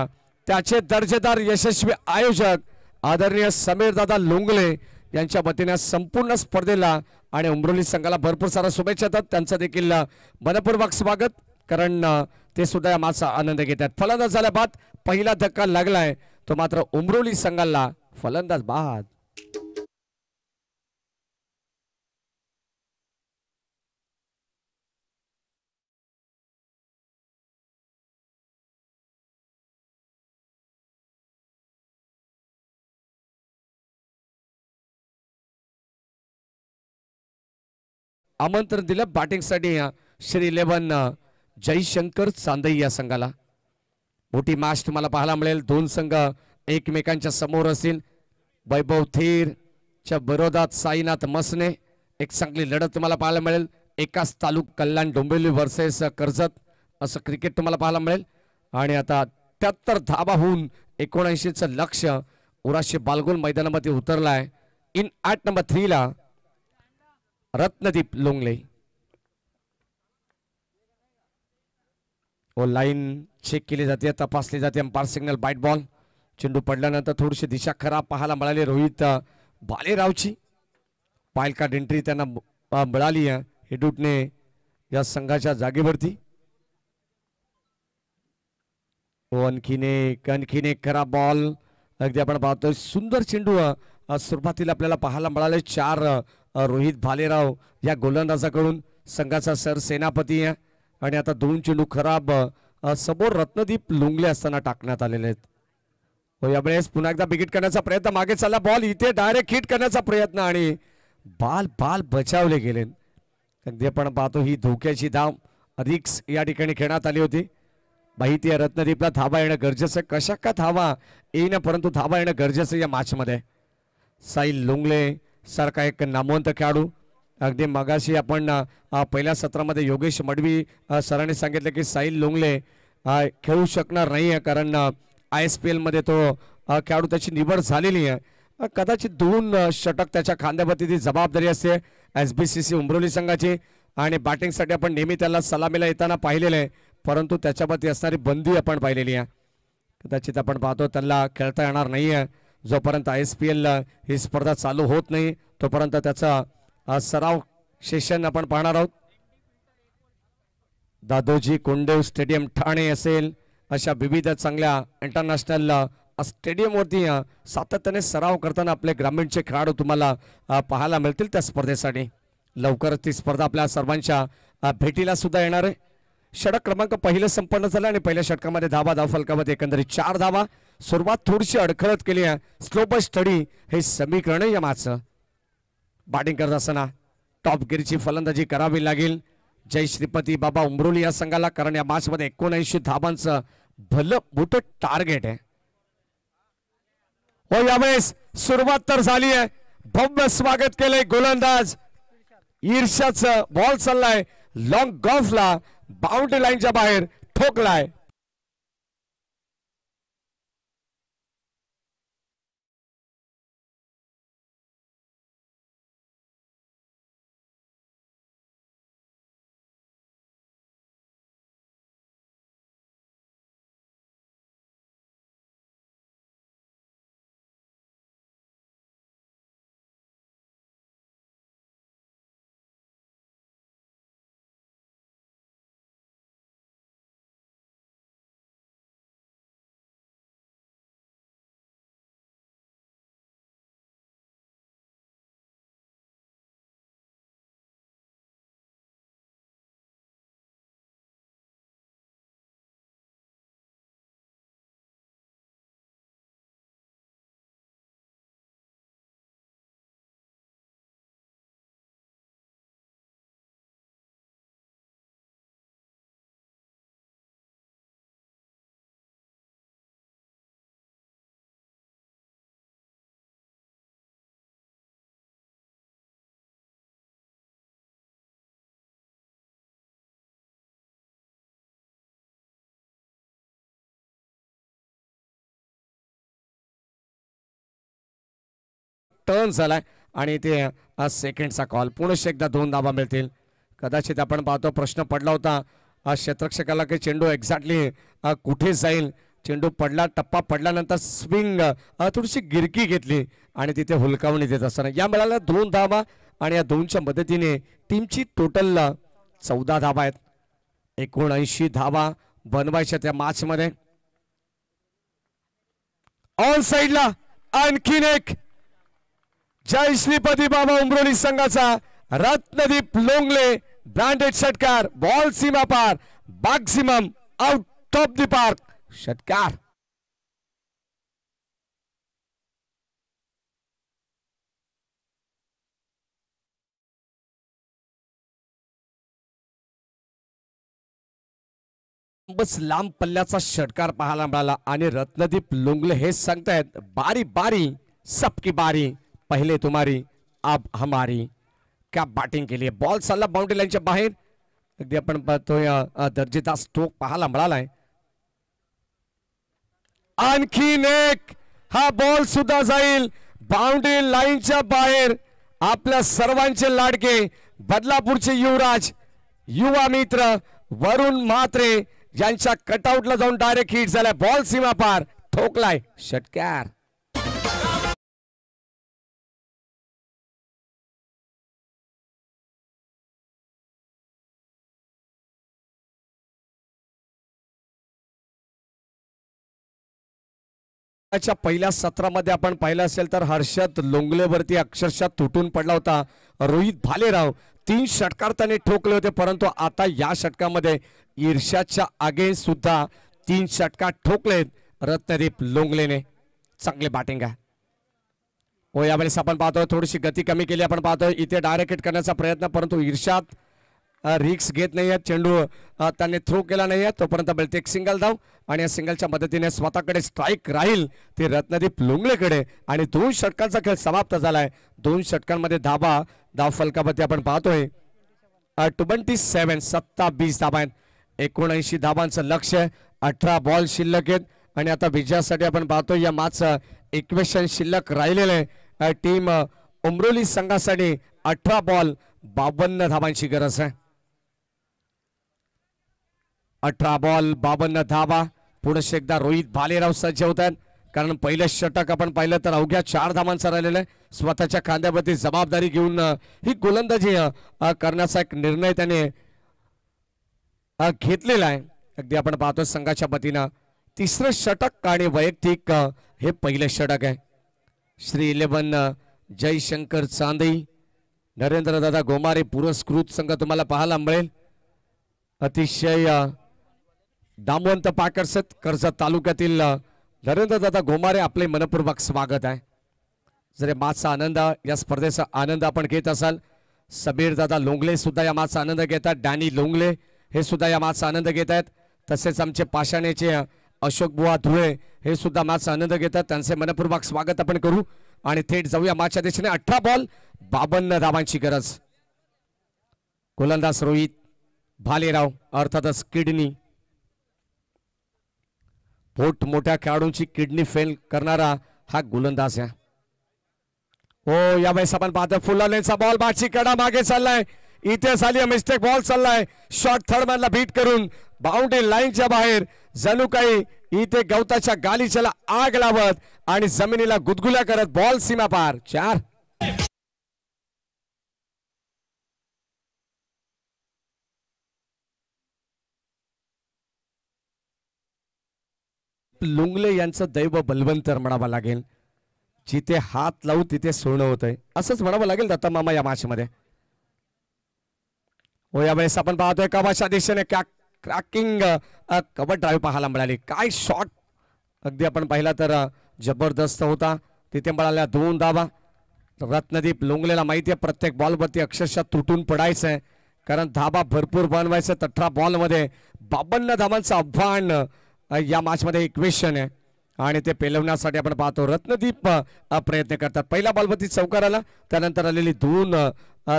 त्याचे दर्जेदार यशस्वी आयोजक आदरणीय समीर दादा लोंगले यांच्या वतीने संपूर्ण स्पर्धेला आणि उमरोली संघाला भरपूर सारा शुभेच्छा देतात. त्यांचं देखील मनपूर्वक स्वागत कारण ते सुद्धा या माचा आनंद घेतात. फलंदाज झाल्या बाद पहिला धक्का लागलाय तो मात्र उमरोली संघाला फलंदाज बाद. आमंत्रण दिलं बॅटिंगसाठी श्री 11 जयशंकर चांदई या संघाला. मोठी मॅच तुम्हाला पाहायला मिळेल. 2 संघ एकमेकांच्या समोर असतील. वैभव थेरच्या विरोधात साईनाथ मसने एक चांगली लढत तुम्हाला पाहायला मिळेल. एकाच तालुक कल्याण डोंबिवली वर्सेस कर्जत असं क्रिकेट तुम्हाला पाहायला मिळेल. आणि आता 73 धाबा होऊन 79चं लक्ष्य उराशी बालगोल मैदानामध्ये उतरलाय. इन ॲट नंबर 3 ला रत्नदीप लोंगले. ओ लाईन चेक केली जाते तपासली जाते. अंपायर सिग्नल बाईट बॉल. चेंडू पडल्यानंतर थोडीशी दिशा खराब पाहायला मिळाली रोहित भालेरावची. पायल कार्ड एंट्री त्यांना मिळाली हेडूटने या संघाच्या जागेवरती. ओ आणखीन एक खराब बॉल. अगदी आपण पाहतोय सुंदर चेंडू सुरुवातीला आपल्याला पाहायला मिळाले. 4 रोहित भालेराव या गोलंदाजाकडून संघाचा सर सेनापती आहे. आणि आता 2 चेंडू खराब समोर रत्नदीप लोंगले असताना टाकण्यात आलेले आहेत. यावेळेस पुन्हा एकदा बिगिट करण्याचा प्रयत्न. मागे चालला बॉल इथे डायरेक्ट हिट करण्याचा प्रयत्न आणि बाल बचावले गेले. अगदी आपण पाहतो ही धोक्याची धाव रिक्स या ठिकाणी खेळण्यात आली होती. माहिती आहे रत्नदीपला धावा येणं गरजेचं. कशा का धावा येणं परंतु धावा येणं गरजेचं या मॅच मध्ये. साई लोंगले सारखा एक नामवंत खेळाडू. अगदी मगाशी आपण पहिल्या सत्रामध्ये योगेश मडवी सरांनी सांगितलं की साहिल लोंगले खेळू शकणार नाही आहे कारण ISPL मध्ये तो खेळाडू त्याची निवड झालेली आहे. कदाचित 2 षटक त्याच्या खांद्यावरती ती जबाबदारी असते SBCC उमरोली संघाची. आणि बॅटिंगसाठी आपण नेहमी त्याला सलामीला येताना पाहिलेलं आहे परंतु त्याच्यावरती असणारी बंदी आपण पाहिलेली आहे. कदाचित आपण पाहतो त्याला खेळता येणार नाही आहे. जोपर्यंत ISPL ही स्पर्धा चालू होत नाही तोपर्यंत त्याचा सराव सेशन आपण पाहणार आहोत. दादोजी कोंडदेव स्टेडियम ठाणे असेल अशा विविध चांगल्या इंटरनॅशनल स्टेडियमवरती सातत्याने सराव करताना आपले ग्रामीणचे खेळाडू तुम्हाला पाहायला मिळतील त्या स्पर्धेसाठी. लवकरच ती स्पर्धा आपल्या सर्वांच्या भेटीला सुद्धा येणार आहे. षटक क्रमांक पहिलं संपन्न झालं आणि पहिल्या षटकामध्ये धाव फलकामध्ये एकंदरीत 4 धावा. सुरुवात थोडीशी अडखळत केली आहे. स्लो बट स्टडी हे समीकरण या मॅचचं. बॅटिंग करत असताना टॉप गिरची फलंदाजी करावी लागेल जय श्रीपती बाबा उमरोली या संघाला, कारण या मॅच मध्ये 79 धावांचं भलं मोठं टार्गेट आहे. हो यावेळेस सुरुवात तर झाली आहे. भव्य स्वागत केलंय गोलंदाज ईर्षाचं बॉल चाललाय लॉंग गॉफला, बाउंड्री लाईनच्या बाहेर ठोकलाय. टर्न झालाय आणि ते सेकंडचा कॉल. पुन्हा एकदा 2 धावा मिळतील. कदाचित आपण पाहतो प्रश्न पडला होता क्षेत्ररक्षकाला की चेंडू एक्झॅक्टली कुठे जाईल. चेंडू पडला, टप्पा पडल्यानंतर स्विंग थोडीशी गिरकी घेतली आणि तिथे हुलकावणी देत असताना या मिळाल्या 2 धावा आणि या 2च्या मदतीने टीमची टोटल 14 धावा आहेत. 79 धावा बनवायच्या त्या मॅच मध्ये. ऑन साइडला आणखीन एक जय श्रीपती बाबा उमरोली संघाचा रत्नदीप लोंगले ब्रँडेड षटकार. बॉल सीमा पार, maximum out of the park षटकार. बस लांब पल्ल्याचा षटकार पाहायला मिळाला आणि रत्नदीप लोंगले हे सांगतायत बारी बारी सबकी बारी, पहले तुम्हारी अब हमारी. क्या बॅटिंग केली. बॉल चालला बाउंड्री लाईनच्या बाहेर. अगदी आपण पाहतोय दर्जेदार स्ट्रोक पाहायला मिळालाय. आणखीन एक हा बॉल सुद्धा जाईल बाउंड्री लाईनच्या बाहेर. आपल्या सर्वांचे लाडके बदलापूरचे युवराज, युवा मित्र वरुण म्हात्रे यांच्या कटआउटला जाऊन डायरेक्ट हिट झालाय. बॉल सीमा पार, ठोकलाय षटकार. पहिल्या सत्रामध्ये आपण पाहिलं असेल तर हर्षद लोंगलेवरती अक्षरशः तुटून पडला होता रोहित भालेराव. 3 षटकार त्याने ठोकले होते, परंतु आता या षटकामध्ये ईर्ष्याच्या आगे सुद्धा 3 षटकार ठोकलेत रत्नदीप लोंगलेने. चांगले बॅटिंग आहे. हो यावेळेस आपण पाहतोय थोडीशी गती कमी केली. आपण पाहतोय इथे डायरेक्ट हिट करण्याचा प्रयत्न, परंतु ईर्ष्यात रिक्स घेत नाहीये. चेंडू त्याने थ्रो केला नाहीये. तोपर्यंत मिळते एक सिंगल धाव आणि या सिंगलच्या मदतीने स्वतःकडे स्ट्राईक राहील ते रत्नदीप लोंगलेकडे आणि 2 षटकांचा खेळ समाप्त झालाय. 2 षटकांमध्ये धाव फलकावरती आपण पाहतोय 27 धावा आहेत. 79 धावांचं लक्ष्य. 18 बॉल शिल्लक आहेत आणि आता विजयासाठी आपण पाहतोय या मॅच इक्वेशन शिल्लक राहिलेले. टीम उमरोली संघासाठी 18 बॉल 52 धावांची गरज आहे. 18 बॉल 52 धावा. पुढे एकदा रोहित भालेराव सज्ज होत आहेत, कारण पहिलं षटक आपण पाहिलं तर अवघ्या 4 धावांचं राहिलेलं आहे. स्वतःच्या खांद्यावरती जबाबदारी घेऊन ही गोलंदाजी करण्याचा एक निर्णय त्याने घेतलेला आहे. अगदी आपण पाहतो संघाच्या वतीनं 3रं षटक आणि वैयक्तिक हे पहिलं षटक आहे. श्री 11 जयशंकर चांदई, नरेंद्र दादा गोमारे पुरस्कृत संघ तुम्हाला पाहायला मिळेल. अतिशय दामवंत पॅकर्स कर्जत तालुक्यातील नरेंद्र दादा गोमारे आपले मनपूर्वक स्वागत आहे. जर मॅचचा आनंद, या स्पर्धेचा आनंद आपण घेत असाल, सबीर दादा लोंगले सुद्धा या मॅचचा आनंद घेतात. डॅनी लोंगले हे सुद्धा या मॅचचा आनंद घेत आहेत. तसेच आमचे पाषाणेचे अशोक बुवा धुळे हे सुद्धा मॅचचा आनंद घेतात. त्यांचे मनपूर्वक स्वागत आपण करू आणि थेट जाऊया मॅचच्या दिशेने. 18 बॉल 52 धावांची गरज. गोलंदाज रोहित भालेराव अर्थातच किडनी, मोठ मोठ्या खेळाडूंची किडनी फेल करणारा हा गोलंदाज आहे. हो यावेळेस आपण पाहतो फुलालेचा बॉल बाची कडा मागे चाललाय. इथे झाली मिस्टेक. बॉल चाललाय शॉर्ट थर्ड मॅनला बीट करून बाउंड्री लाईनच्या बाहेर. जणू काही इथे गवताच्या गालीच्याला आग लावत आणि जमिनीला गुदगुल्या करत बॉल सीमा पार. 4 लुंगले यांचं दैव बलवंतर म्हणावं लागेल. जिथे हात लावू तिथे सोनं होतंय असंच म्हणावं लागेल दत्ता मामा या मॅच मध्ये. हो यावेळेस आपण पाहतोय कवाच्या दिशेने क्रॅकिंग कव्हर ड्राईव्ह पाहायला मिळाली. काय शॉट अगदी आपण पाहिला तर जबरदस्त होता. तिथे मिळाल्या 2 धावा. रत्नदीप लोंगलेला माहिती आहे प्रत्येक बॉलवरती अक्षरशः तुटून पडायचंय कारण धाबा भरपूर बनवायचं. 18 बॉलमध्ये 52 धावांचं आव्हान या मॅच मध्ये इक्वेशन आहे आणि ते पेलवण्यासाठी आपण पाहतो रत्नदीप प्रयत्न करतात. पहिल्या बॉलवरती चौकार आला त्यानंतर आलेली 2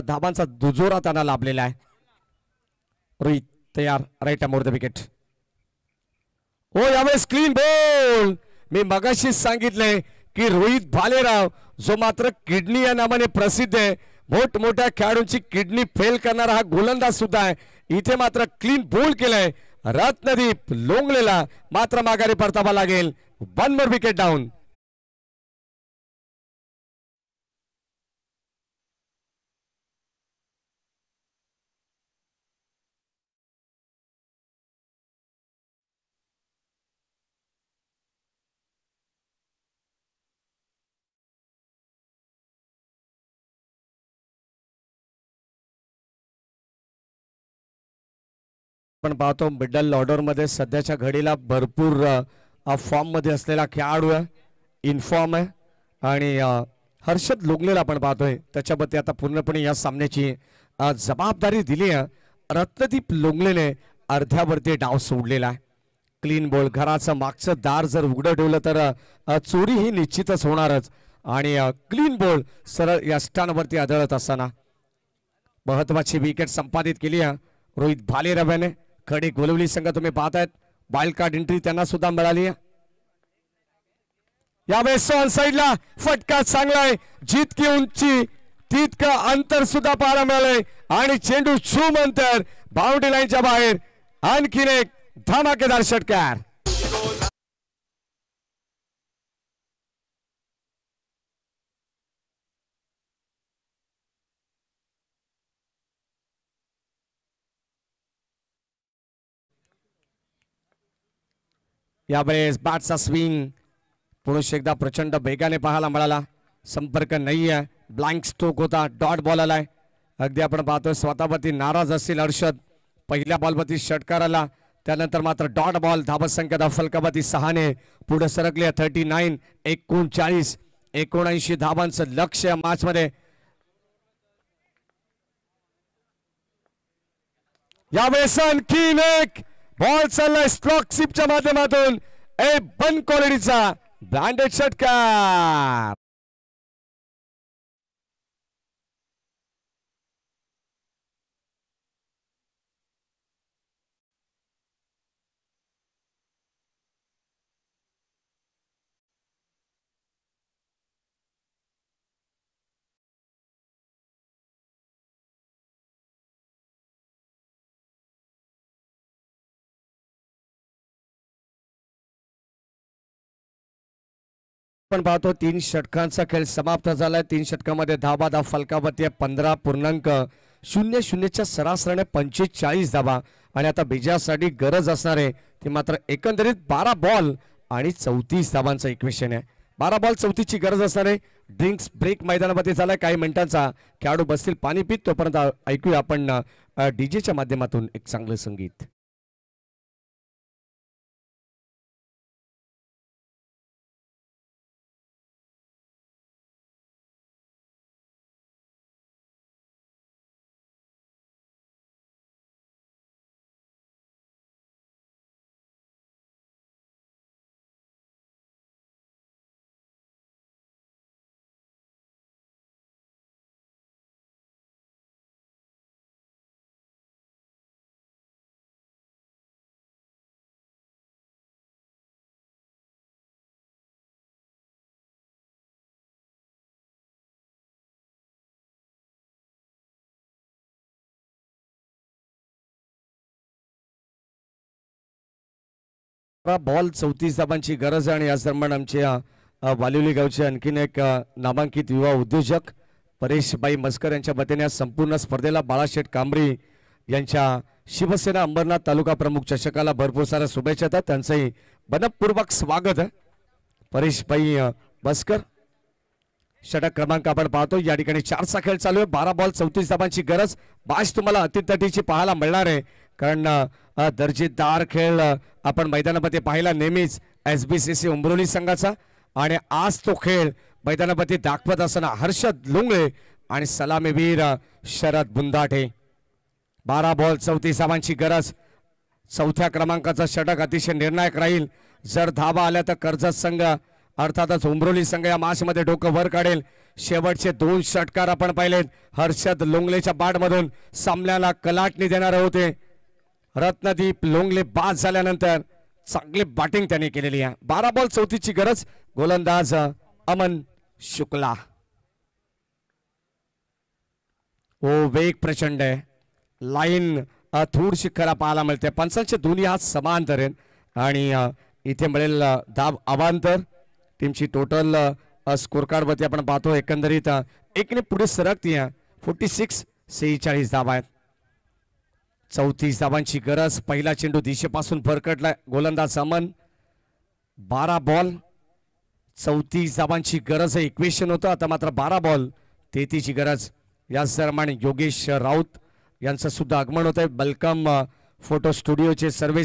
धावांचा दुजोरा त्यांना लाभलेला आहे. रोहित तयार राईट मोर द विकेट. हो यावेळेस क्लीन बॉल. मी मगाशीच सांगितले की रोहित भालेराव जो मात्र किडनी या नावाने प्रसिद्ध आहे. मोठमोठ्या खेळाडूंची किडनी फेल करणारा हा गोलंदाज सुद्धा आहे. इथे मात्र क्लीन बॉल केलाय. रत्नदीप लोंगलेला मात्र माघारी परतावा लागेल. 1 मोर विकेट डाऊन. आपण पाहतो मिडल ऑर्डर मध्ये सध्याच्या घडीला भरपूर फॉर्म मध्ये असलेला खेळाडू आहे. इनफॉर्म आहे आणि हर्षद लोंगलेला आपण पाहतोय त्याच्याबद्दल आता पूर्णपणे या सामन्याची जबाबदारी दिली आहे. रत्नदीप लोंगलेने अर्ध्यावरती डाव सोडलेला आहे. Clean ball. घराचं मागचं दार जर उघडं ठेवलं तर चोरी ही निश्चितच होणारच आणि क्लीन बॉल सरळ या स्टॅनवरती आदळत असताना महत्वाची विकेट संपादित केली आहे रोहित भालेरावाने. खडी गोलवली संघ तुम्ही पाहतायत. वाईल्ड कार्ड एंट्री त्यांना सुद्धा मिळाली आहे. यावेळेस ऑन साइडला फटका चांगलाय. जितकी उंची तितकं अंतर सुद्धा पाहायला मिळालंय आणि चेंडू छूम अंतर बाउंड्री लाईनच्या बाहेर. आणखीन एक धमाकेदार षटकार. यावेळेस बॅटचा स्विंग पुरुष एकदा प्रचंड वेगाने पाहायला मिळाला. संपर्क नाही आहे. ब्लँक स्ट्रोक होता. डॉट बॉल आलाय. अगदी आपण पाहतोय स्वतःवरती नाराज असतील हर्षद. पहिल्या बॉलवरती षटकार आला त्यानंतर मात्र डॉट बॉल. धावत संख्या फलकावरती 6 ने पुढे सरकले. 39 39 79 धावांचं लक्ष्य मॅच मध्ये. यावेळेस आणखीन एक बॉल चाललाय स्ट्रोक सिपच्या माध्यमातून. बन क्वालिटीचा ब्रँडेड षटकार. आपण पाहतो 3 षटकांचा खेळ समाप्त झालाय. 3 षटकामध्ये धाव फलकावरती 15.00च्या सरासरीने 45 धावा आणि आता विजयासाठी गरज असणार आहे ती मात्र एकंदरीत 12 बॉल आणि 34 धावांचं इक्वेशन आहे. 12 बॉल 34 ची गरज असणार आहे. ड्रिंक्स ब्रेक मैदानामध्ये झालाय काही मिनिटांचा. खेळाडू बसतील पाणी पित. तोपर्यंत ऐकूया आपण डीजेच्या माध्यमातून एक चांगलं संगीत. बॉल 34 धावांची गरज आहे आणि या दरम्यान आमच्या वालिवली गावचे आणखीन एक नामांकित युवा उद्योजक परेशबाई मस्कर यांच्या वतीने संपूर्ण स्पर्धेला बाळाशेठ कांबरी यांच्या शिवसेना अंबरनाथ तालुका प्रमुख चषकाला भरपूर साऱ्या शुभेच्छा देतात. त्यांचंही मनपूर्वक स्वागत आहे. परेशबाई मस्कर षटक क्रमांक आपण पाहतो या ठिकाणी 4चा खेळ चालू आहे. 12 बॉल 34 धावांची गरज. बाश तुम्हाला अतितटीची पाहायला मिळणार आहे कारण दर्जेदार खेळ आपण मैदानामध्ये पाहिला नेहमीच SBCC उंबरोली संघाचा आणि आज तो खेळ मैदानामध्ये दाखवत असताना हर्षद लुंगळे आणि सलामीवीर शरद बुंदाटे. 12 बॉल 34 धावांची गरज. 4थ्या क्रमांकाचा षटक अतिशय निर्णायक राहील. जर धावा आल्या तर कर्जत संघ अर्थातच उंबरोली संघ या माशमध्ये डोकं वर काढेल. शेवटचे 2 षटकार आपण पाहिलेत. हर्षद लोंगलेच्या बॅटमधून सामन्याला कलाटणी देणारे होते. रत्नदीप लोंगले बाद झाल्यानंतर चांगली बॅटिंग त्यांनी केलेली आहे. 12 बॉल 34 ची गरज. गोलंदाज अमन शुक्ला. ओ वेग प्रचंड आहे. लाईन थोडीशी खरा पाहायला मिळते. पंचांचे दोन्ही हात समांतर आहेत आणि इथे मिळेल धाव अवांतर. टीमची टोटल स्कोर कार्ड वरती आपण पाहतो एकंदरीत एकने पुढे सरकती 46 धावा आहेत. 34 धावांची गरज. पहिला चेंडू दिशेपासून भरकटलाय. गोलंदाज अमन. 12 बॉल 34 धावांची गरज आहे. इक्वेशन होतं. आता मात्र 12 बॉल 33 ची गरज. याच दरम्यान योगेश राऊत यांचं सुद्धा आगमन होत आहे. वेलकम फोटो स्टुडिओचे सर्व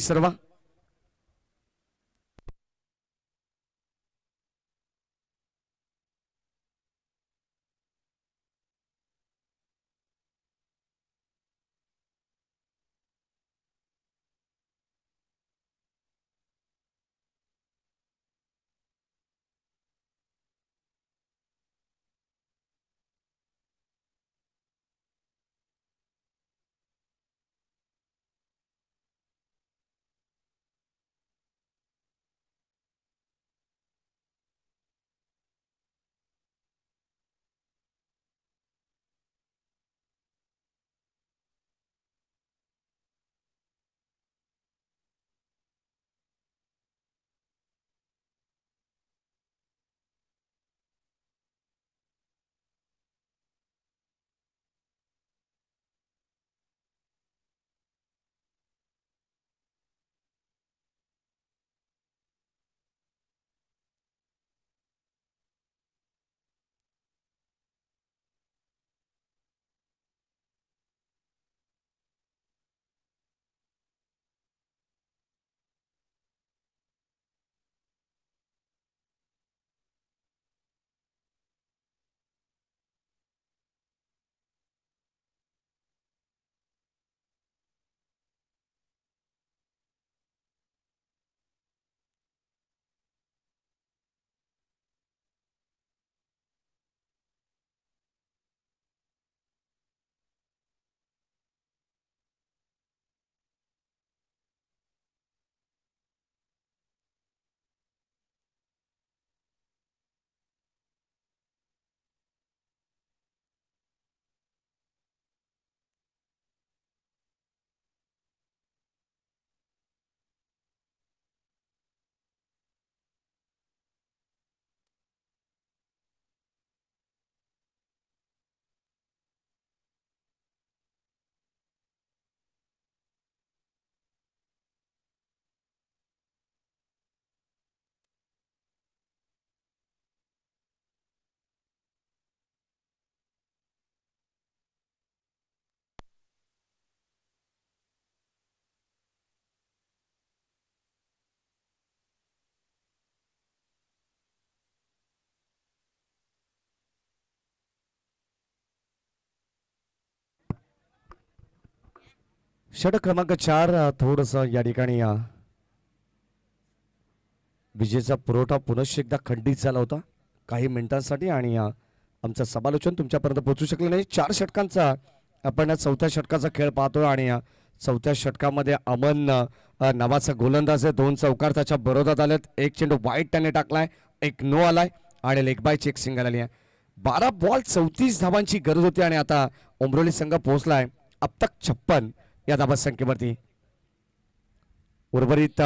षटक क्रमांक 4 थोडस या ठिकाणी विजेचा पुरवठा पुनश्च एकदा खंडित झाला होता काही मिनिटांसाठी आणि आमचं समालोचन तुमच्यापर्यंत पोहोचू शकलं नाही. 4 षटकांचा आपण 4थ्या षटकाचा खेळ पाहतोय आणि 4थ्या षटकामध्ये अमन नावाचा गोलंदाज आहे. 2 चौकार त्याच्या बरोबर आलेत. 1 चेंडू वाईट त्याने टाकलाय. 1 नो आलाय आणि लेग बाय चेक सिंगल आली आहे. 12 बॉल 34 धावांची गरज होती आणि आता उंबरोली संघ पोहोचलाय अब तक 56 या धावा संख्येवरती. उर्वरित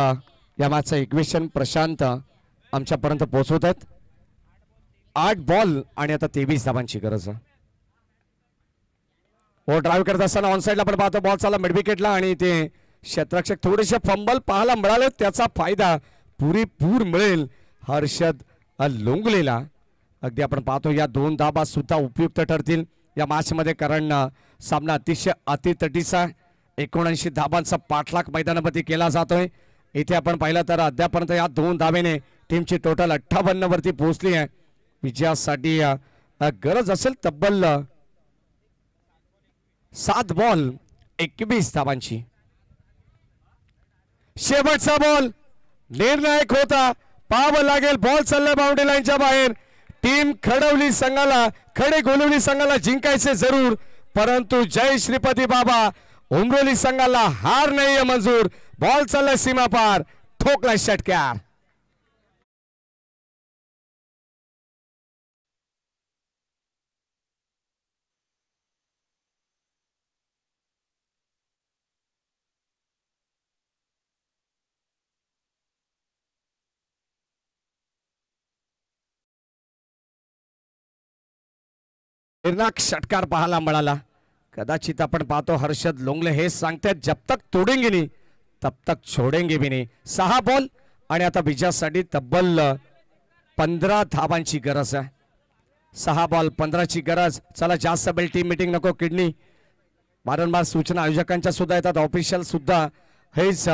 या मॅचचं इक्वेशन प्रशांत आमच्यापर्यंत पोहोचवत आहेत. 8 बॉल आणि आता 23 धावांची गरज आहे. ओ ड्राईव्ह करत असताना ऑन साईडला आपण पाहतो बॉल चालला मिड विकेटला आणि ते क्षेत्ररक्षक थोडेसे फंबल पाहायला मिळाले. त्याचा फायदा पुरेपूर मिळेल हर्षद लोंगलेला. अगदी आपण पाहतो या 2 धाबा सुद्धा उपयुक्त ठरतील या मॅच मध्ये, कारण सामना अतिशय अतितटीचा 79 धाबांचा पाठलाग मैदानामध्ये केला जातोय. इथे आपण पाहिलं तर अद्यापर्यंत या 2 धावेने टीमची टोटल 58 वरती पोहोचली आहे. विजयासाठी गरज असेल तब्बल 7 बॉल 21 धावांची. शेवटचा बॉल निर्णायक होता. पाहावं लागेल. बॉल चालला बाउंड्री लाईनच्या बाहेर. टीम खडे गोलवली संघाला जिंकायचे जरूर, परंतु जय श्रीपती बाबा उमरोली संघाला हार नाहीये मंजूर. बॉल चालला सीमा पार, ठोकला षटकार. निर्णायक षटकार पाहायला मिळाला. कदाचित आपण पाहतो हर्षद लोंगले हे सांगतात जब तक तोडेंगे नहीं तब तक छोडेंगे भी नहीं. 6 बॉल आणि आता विजयासाठी तब्बल 15 धावांची गरज आहे. 6 बॉल 15 ची गरज. चला जास्त बेल टीम मीटिंग नको. किडनी वारंवार सूचना आयोजकांच्या सुद्धा येतात, ऑफिशियल सुद्धा हेच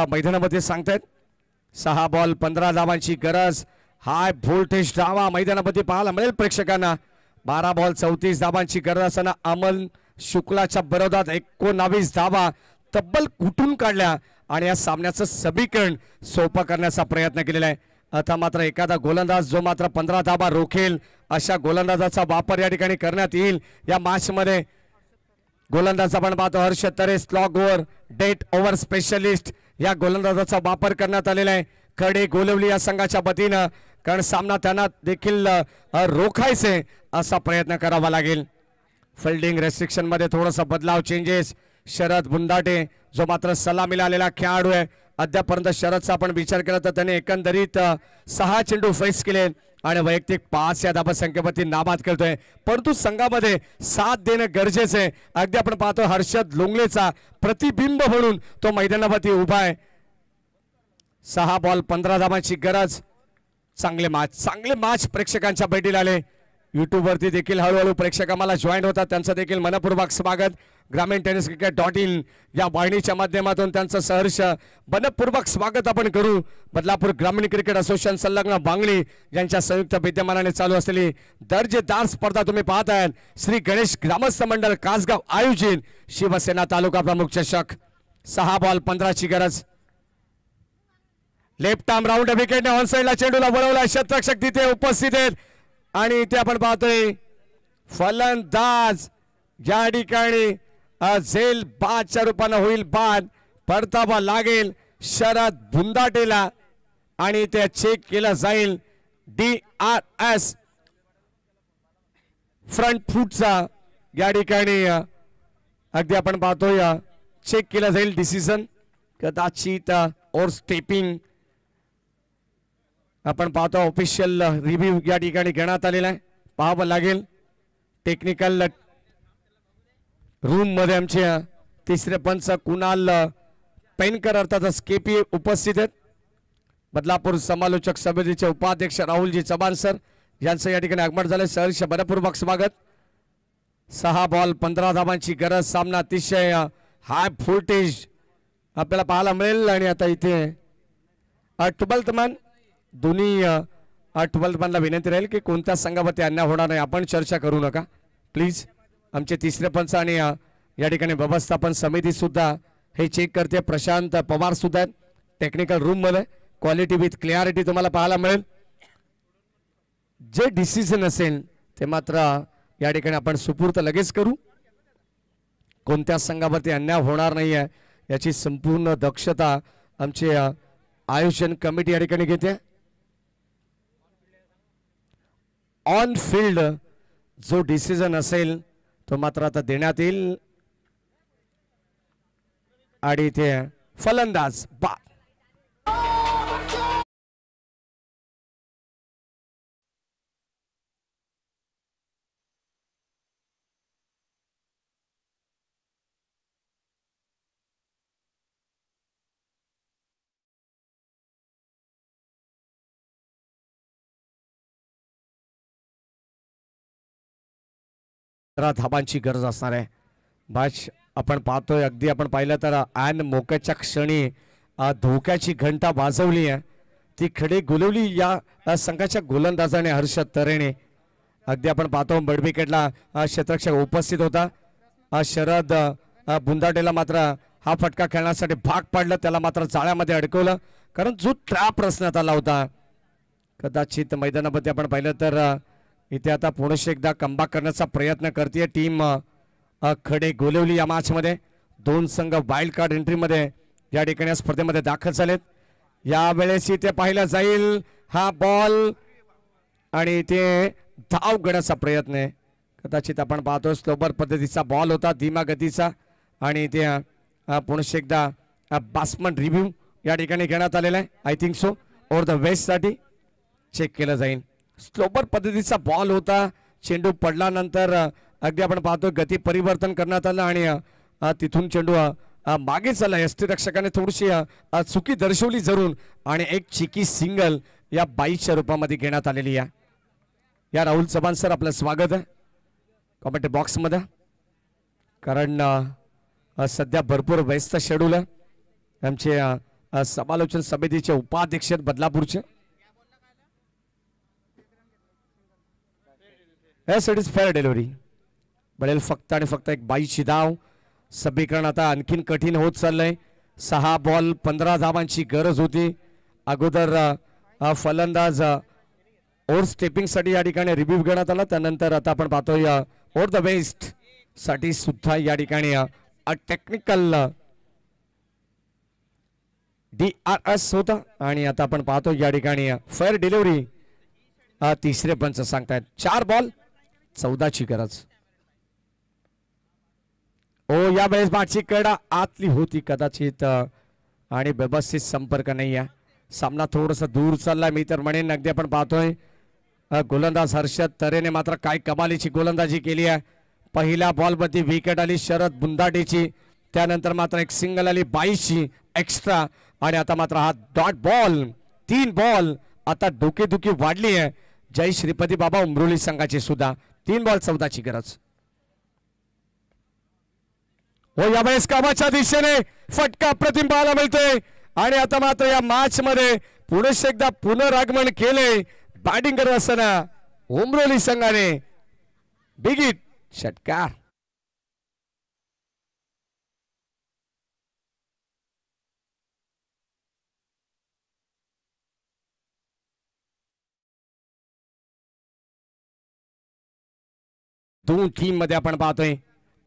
मैदानामध्ये सांगतायत. 6 बॉल 15 धावांची गरज. हाय व्होल्टेज धावा मैदानामध्ये पाहायला मिळेल प्रेक्षकांना. 12 बॉल 34 धावांची गरज असताना अमन शुक्लाच्या विरोधात 19 धावा तब्बल कुठून काढल्या आणि या सामन्याचं समीकरण सोपं करण्याचा प्रयत्न केलेला आहे. आता मात्र एखादा गोलंदाज जो मात्र 15 धावा रोखेल अशा गोलंदाजाचा वापर या ठिकाणी करण्यात येईल. या मॅच मध्ये गोलंदाज आपण पाहतो Harshad Tare, slog over death over specialist या गोलंदाजाचा वापर करण्यात आलेला आहे. खडे गोलवली या संघाच्या वतीनं, कारण सामना त्यांना देखील रोखायचे असा प्रयत्न करावा लागेल. फिल्डिंग रेस्ट्रिक्शन मध्ये थोडासा बदलाव, चेंजेस. शरद बुंदाटे जो मात्र सलामीला आलेला खेळाडू आहे, अद्यापर्यंत शरदचा आपण विचार केला तर त्याने एकंदरीत 6 चेंडू फेस केले आणि वैयक्तिक 5 या धाबसंख्येवरती नाबाद खेळतोय, परंतु संघामध्ये साथ देणं गरजेचं आहे. अगदी आपण पाहतो हर्षद लोंगलेचा प्रतिबिंब म्हणून तो मैदानावरती उभा आहे. 6 बॉल 15 धावांची गरज. चांगले मॅच प्रेक्षकांच्या भेटीला आले. युट्यूब वरती देखील हळूहळू प्रेक्षक आम्हाला जॉईन होतात, त्यांचं देखील मनपूर्वक स्वागत. ग्रामीण टेनिस क्रिकेट.in या वाहिनीच्या माध्यमातून त्यांचं सहर्ष मनपूर्वक स्वागत आपण करू. बदलापूर ग्रामीण क्रिकेट असोसिएशन संलग्न बांगली यांच्या संयुक्त विद्यमानाने चालू असलेली दर्जेदार स्पर्धा तुम्ही पाहत आहात. श्री गणेश ग्रामस्थ मंडळ कासगाव आयोजित शिवसेना तालुका प्रमुख चषक. 6 बॉल 15 ची गरज. लेफ्ट आर्म राऊंड विकेटने ऑन साइडला चेंडूला वळवला. क्षेत्ररक्षक तिथे उपस्थित आहेत आणि इथे आपण पाहतोय फलंदाज या ठिकाणी झेल बादच्या रूपाने होईल बाद. परतावा लागेल शरद बुंदाटेला आणि ते चेक केलं जाईल. DRS फ्रंट फूटचा या ठिकाणी अगदी आपण पाहतोय चेक केलं जाईल. डिसिजन कदाचित और स्टेपिंग आपण पाहतो. ऑफिशियल रिव्ह्यू या ठिकाणी घेण्यात आलेला आहे, पाहावं लागेल. टेक्निकल रूम मध्ये आमचे तिसरे पंच कुणाल पेनकर अर्थातच KP उपस्थित आहेत. बदलापूर समालोचक समितीचे उपाध्यक्ष राहुलजी चव्हाण सर यांचं या ठिकाणी आगमन झालं. सहर्ष मनपूर्वक स्वागत. 6 बॉल 15 धावांची गरज. सामना अतिशय हाय व्होल्टेज आपल्याला पाहायला मिळेल. आणि आता इथे 12th मॅन दोन्ही 12th मॅनला विनंती राहील की कोणत्या संघावरती अन्याय होणार नाही आपण चर्चा करू नका प्लीज. आमचे तिसरे पंच आणि या ठिकाणी व्यवस्थापन समिती सुद्धा हे चेक करते. प्रशांत पवार सुद्धा आहेत टेक्निकल रूम मध्ये. क्वालिटी विथ क्लिअरिटी तुम्हाला पाहायला मिळेल. जे डिसिजन असेल ते मात्र या ठिकाणी आपण सुपूर्त लगेच करू. कोणत्या संघावरती अन्याय होणार नाही आहे याची संपूर्ण दक्षता आमचे आयोजन कमिटी या ठिकाणी घेते. ऑन फील्ड जो डिसिजन असेल तो मात्र आता देण्यात येईल. आणि ते फलंदाज बाद. 15 धाबांची गरज असणार आहे. मॅच आपण पाहतोय, अगदी आपण पाहिलं तर ऐन मोक्याच्या क्षणी धोक्याची घंटा वाजवली आहे, ती खडे गोलवली या संघाच्या गोलंदाजाने हर्षद तरेने. अगदी आपण पाहतो मिड विकेटला क्षेत्ररक्षक उपस्थित होता. शरद बुंदाटेला मात्र हा फटका खेळण्यासाठी भाग पाडलं, त्याला मात्र जाळ्यामध्ये अडकवलं, कारण जो ट्रॅप रचण्यात आला होता. कदाचित मैदानामध्ये आपण पाहिलं तर इथे आता पुन्हा एकदा कमबॅक करण्याचा प्रयत्न करते टीम खडे गोलवली. या मॅच मध्ये 2 संघ वाईल्ड कार्ड एंट्रीमध्ये या ठिकाणी स्पर्धेमध्ये दाखल झालेत. यावेळेस इथे पाहिलं जाईल हा बॉल आणि इथे धाव घेण्याचा प्रयत्न आहे. कदाचित आपण पाहतो स्लोबर पद्धतीचा बॉल होता, धीमा गतीचा, आणि इथे पुन्हा एकदा बॅट्समन रिव्ह्यू या ठिकाणी घेण्यात आलेला आहे. I think so over the west साठी चेक केलं जाईल. स्लोबर पद्धतीचा बॉल होता, चेंडू पडल्यानंतर अगदी आपण पाहतो गती परिवर्तन करण्यात आलं आणि तिथून चेंडू मागे चालला. यष्टीरक्षकाने थोडीशी चुकी दर्शवली जरूर आणि एक चिकी सिंगल या 22च्या रूपामध्ये घेण्यात आलेली आहे. या राहुल चव्हाण सर आपलं स्वागत आहे कॉमेंट्री बॉक्समध्ये, कारण सध्या भरपूर व्यस्त शेड्यूल आहे. आमचे समालोचन समितीचे उपाध्यक्ष बदलापूरचे. Yes, it is fair delivery. बळेल फक्त आणि फक्त एक 22ची धाव. समीकरण आता आणखीन कठीण होत चाललंय. 6 बॉल 15 धावांची गरज होती. अगोदर फलंदाज ओव्हर स्टेपिंग साठी या ठिकाणी रिव्ह्यू घेण्यात आला, त्यानंतर आता आपण पाहतोय ओव्हर द वेस्ट साठी सुद्धा या ठिकाणी टेक्निकल DRS होता. आणि आता आपण पाहतो या ठिकाणी फेअर डिलिव्हरी तिसरे पंच सांगतायत. 4 बॉल 14ची गरज. यावेळेस बाटची कडा आतली होती कदाचित आणि व्यवस्थित संपर्क नाही आहे. सामना थोडासा दूर चाललाय मी तर म्हणेन. अगदी आपण पाहतोय गोलंदाज हर्षद तरेने मात्र काय कमालीची गोलंदाजी केली आहे. पहिल्या बॉल मध्ये विकेट आली शरद बुंदाटेची, त्यानंतर मात्र एक सिंगल आली 22ची एक्स्ट्रा, आणि आता मात्र हा डॉट बॉल. 3 बॉल आता डोकेदुखी वाढली आहे जय श्रीपती बाबा उमरोली संघाची सुद्धा. 3 बॉल 14ची गरज. यावेळेस कामाच्या दिशेने फटका अप्रतिम पाहायला मिळतोय आणि आता मात्र या मॅच मध्ये पुन्हा एकदा पुनरागमन केले बॅटिंग करत असताना उमरोली संघाने. बिग हिट षटकार. दोन टीम मध्ये आपण पाहतोय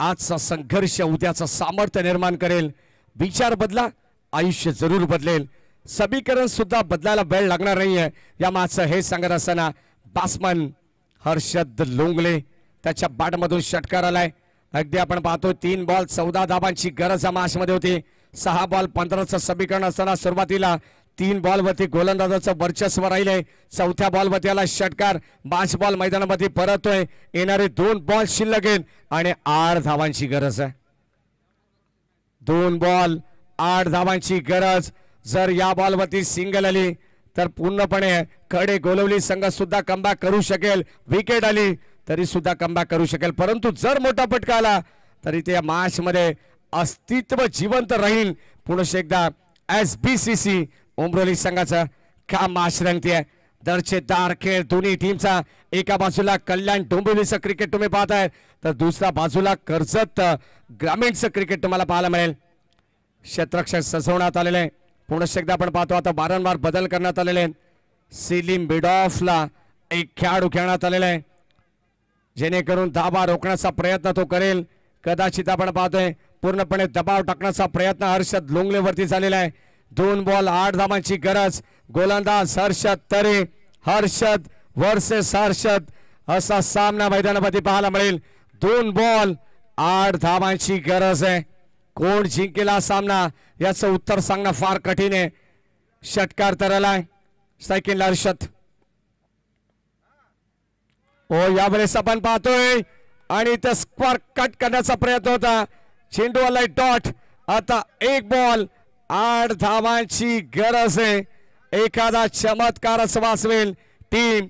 आजचा संघर्ष उद्याचं सामर्थ्य निर्माण करेल. विचार बदला, आयुष्य जरूर बदलेल. समीकरण सुद्धा बदलायला वेळ लागणार नाहीये या मॅचचं हे सांगत असताना बॅट्समन हर्षद लोंगले त्याच्या बॅटमधून षटकार आलाय. अगदी आपण पाहतोय 3 बॉल 14 धाबांची गरज या मॅच मध्ये होती. 6 बॉल 15चं समीकरण असताना सुरुवातीला 3 बॉलवरती गोलंदाजाचं वर्चस्व राहिले. 4थ्या बॉलवरती आला षटकार. 5 बॉल मैदानामध्ये परतोय. येणारे 2 बॉल शिल्लक आहेत आणि 8 धावांची गरज आहे. 2 बॉल 8 धावांची गरज. जर या बॉलवरती सिंगल आली तर पूर्णपणे खडे गोलवली संघ सुद्धा कमबॅक करू शकेल. विकेट आली तरी सुद्धा कमबॅक करू शकेल, परंतु जर मोठा फटका आला तरी त्या मॅच मध्ये अस्तित्व जिवंत राहील. पुन्हा एकदा SBCC उमरोली संघाचा काम मॅच रंगते. दर्जेदार खेळ दोन्ही टीमचा. एका बाजूला कल्याण डोंबिवलीचं क्रिकेट तुम्ही पाहताय तर दुसऱ्या बाजूला कर्जत ग्रामीणचं क्रिकेट तुम्हाला पाहायला मिळेल. क्षेत्ररक्षक सजवण्यात आलेले आहे. पुन्हा एकदा आपण पाहतो आता वारंवार बदल करण्यात आलेले आहेत. सिलीम बिडॉफला एक खेळाडू खेळण्यात आलेला आहे जेणेकरून धाबा रोखण्याचा प्रयत्न तो करेल. कदाचित आपण पाहतोय पूर्णपणे दबाव टाकण्याचा प्रयत्न हर्षद लोंगलेवरती झालेला आहे. 2 बॉल 8 धावांची गरज. गोलंदाज हर्षद तरे. हर्षद वर्सेस हर्षद असा सामना मैदानामध्ये पाहायला मिळेल. 2 बॉल 8 धावांची गरज आहे. कोण जिंकेल हा सामना याचं उत्तर सांगणं फार कठीण आहे. षटकार तर आलाय सेकंडला हर्षद. यावेळेस आपण पाहतोय आणि त्या स्क्वेअर कट करण्याचा प्रयत्न होता. चेंडू आलाय डॉट. आता 1 बॉल 8 धावांची गरज आहे. एखादा चमत्कारच वाचवेल टीम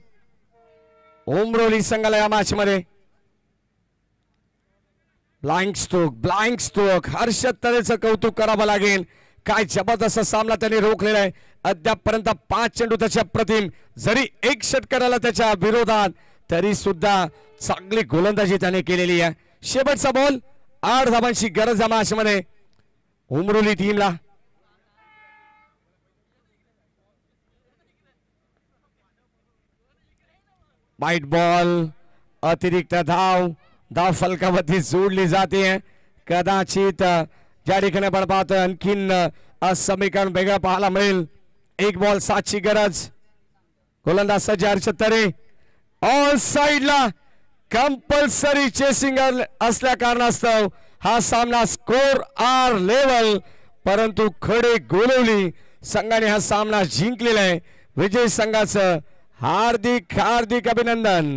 उमरोली संघाला या मॅच मध्ये. ब्लाइंक स्ट्रोक हर्षद तरेचं कौतुक करावं लागेल. काय जबरदस्त सामना त्यांनी रोखलेला आहे. अद्यापपर्यंत 5 चेंडू त्याच्या प्रतिम, जरी एक षटकाराला त्याच्या विरोधात तरी सुद्धा चांगली गोलंदाजी त्याने केलेली आहे. शेवटचा बॉल, 8 धावांची गरज या मॅच मध्ये उमरोली टीमला. वाईट बॉल, अतिरिक्त धाव फलकावरती जोडली जाते. कदाचित ज्या ठिकाणी आपण पाहतोय आणखीन समीकरण वेगळं पाहायला मिळेल. 1 बॉल 7 ची गरज. गोलंदाज सज्ज हर्षद तरे ऑन साइडला. कंपल्सरी चेसिंग असल्या कारणास्तव हा सामना स्कोर आर लेवल, परंतु खडे गोलवली संघाने हा सामना जिंकलेला आहे. विजय संघाचं हार्दिक अभिनंदन.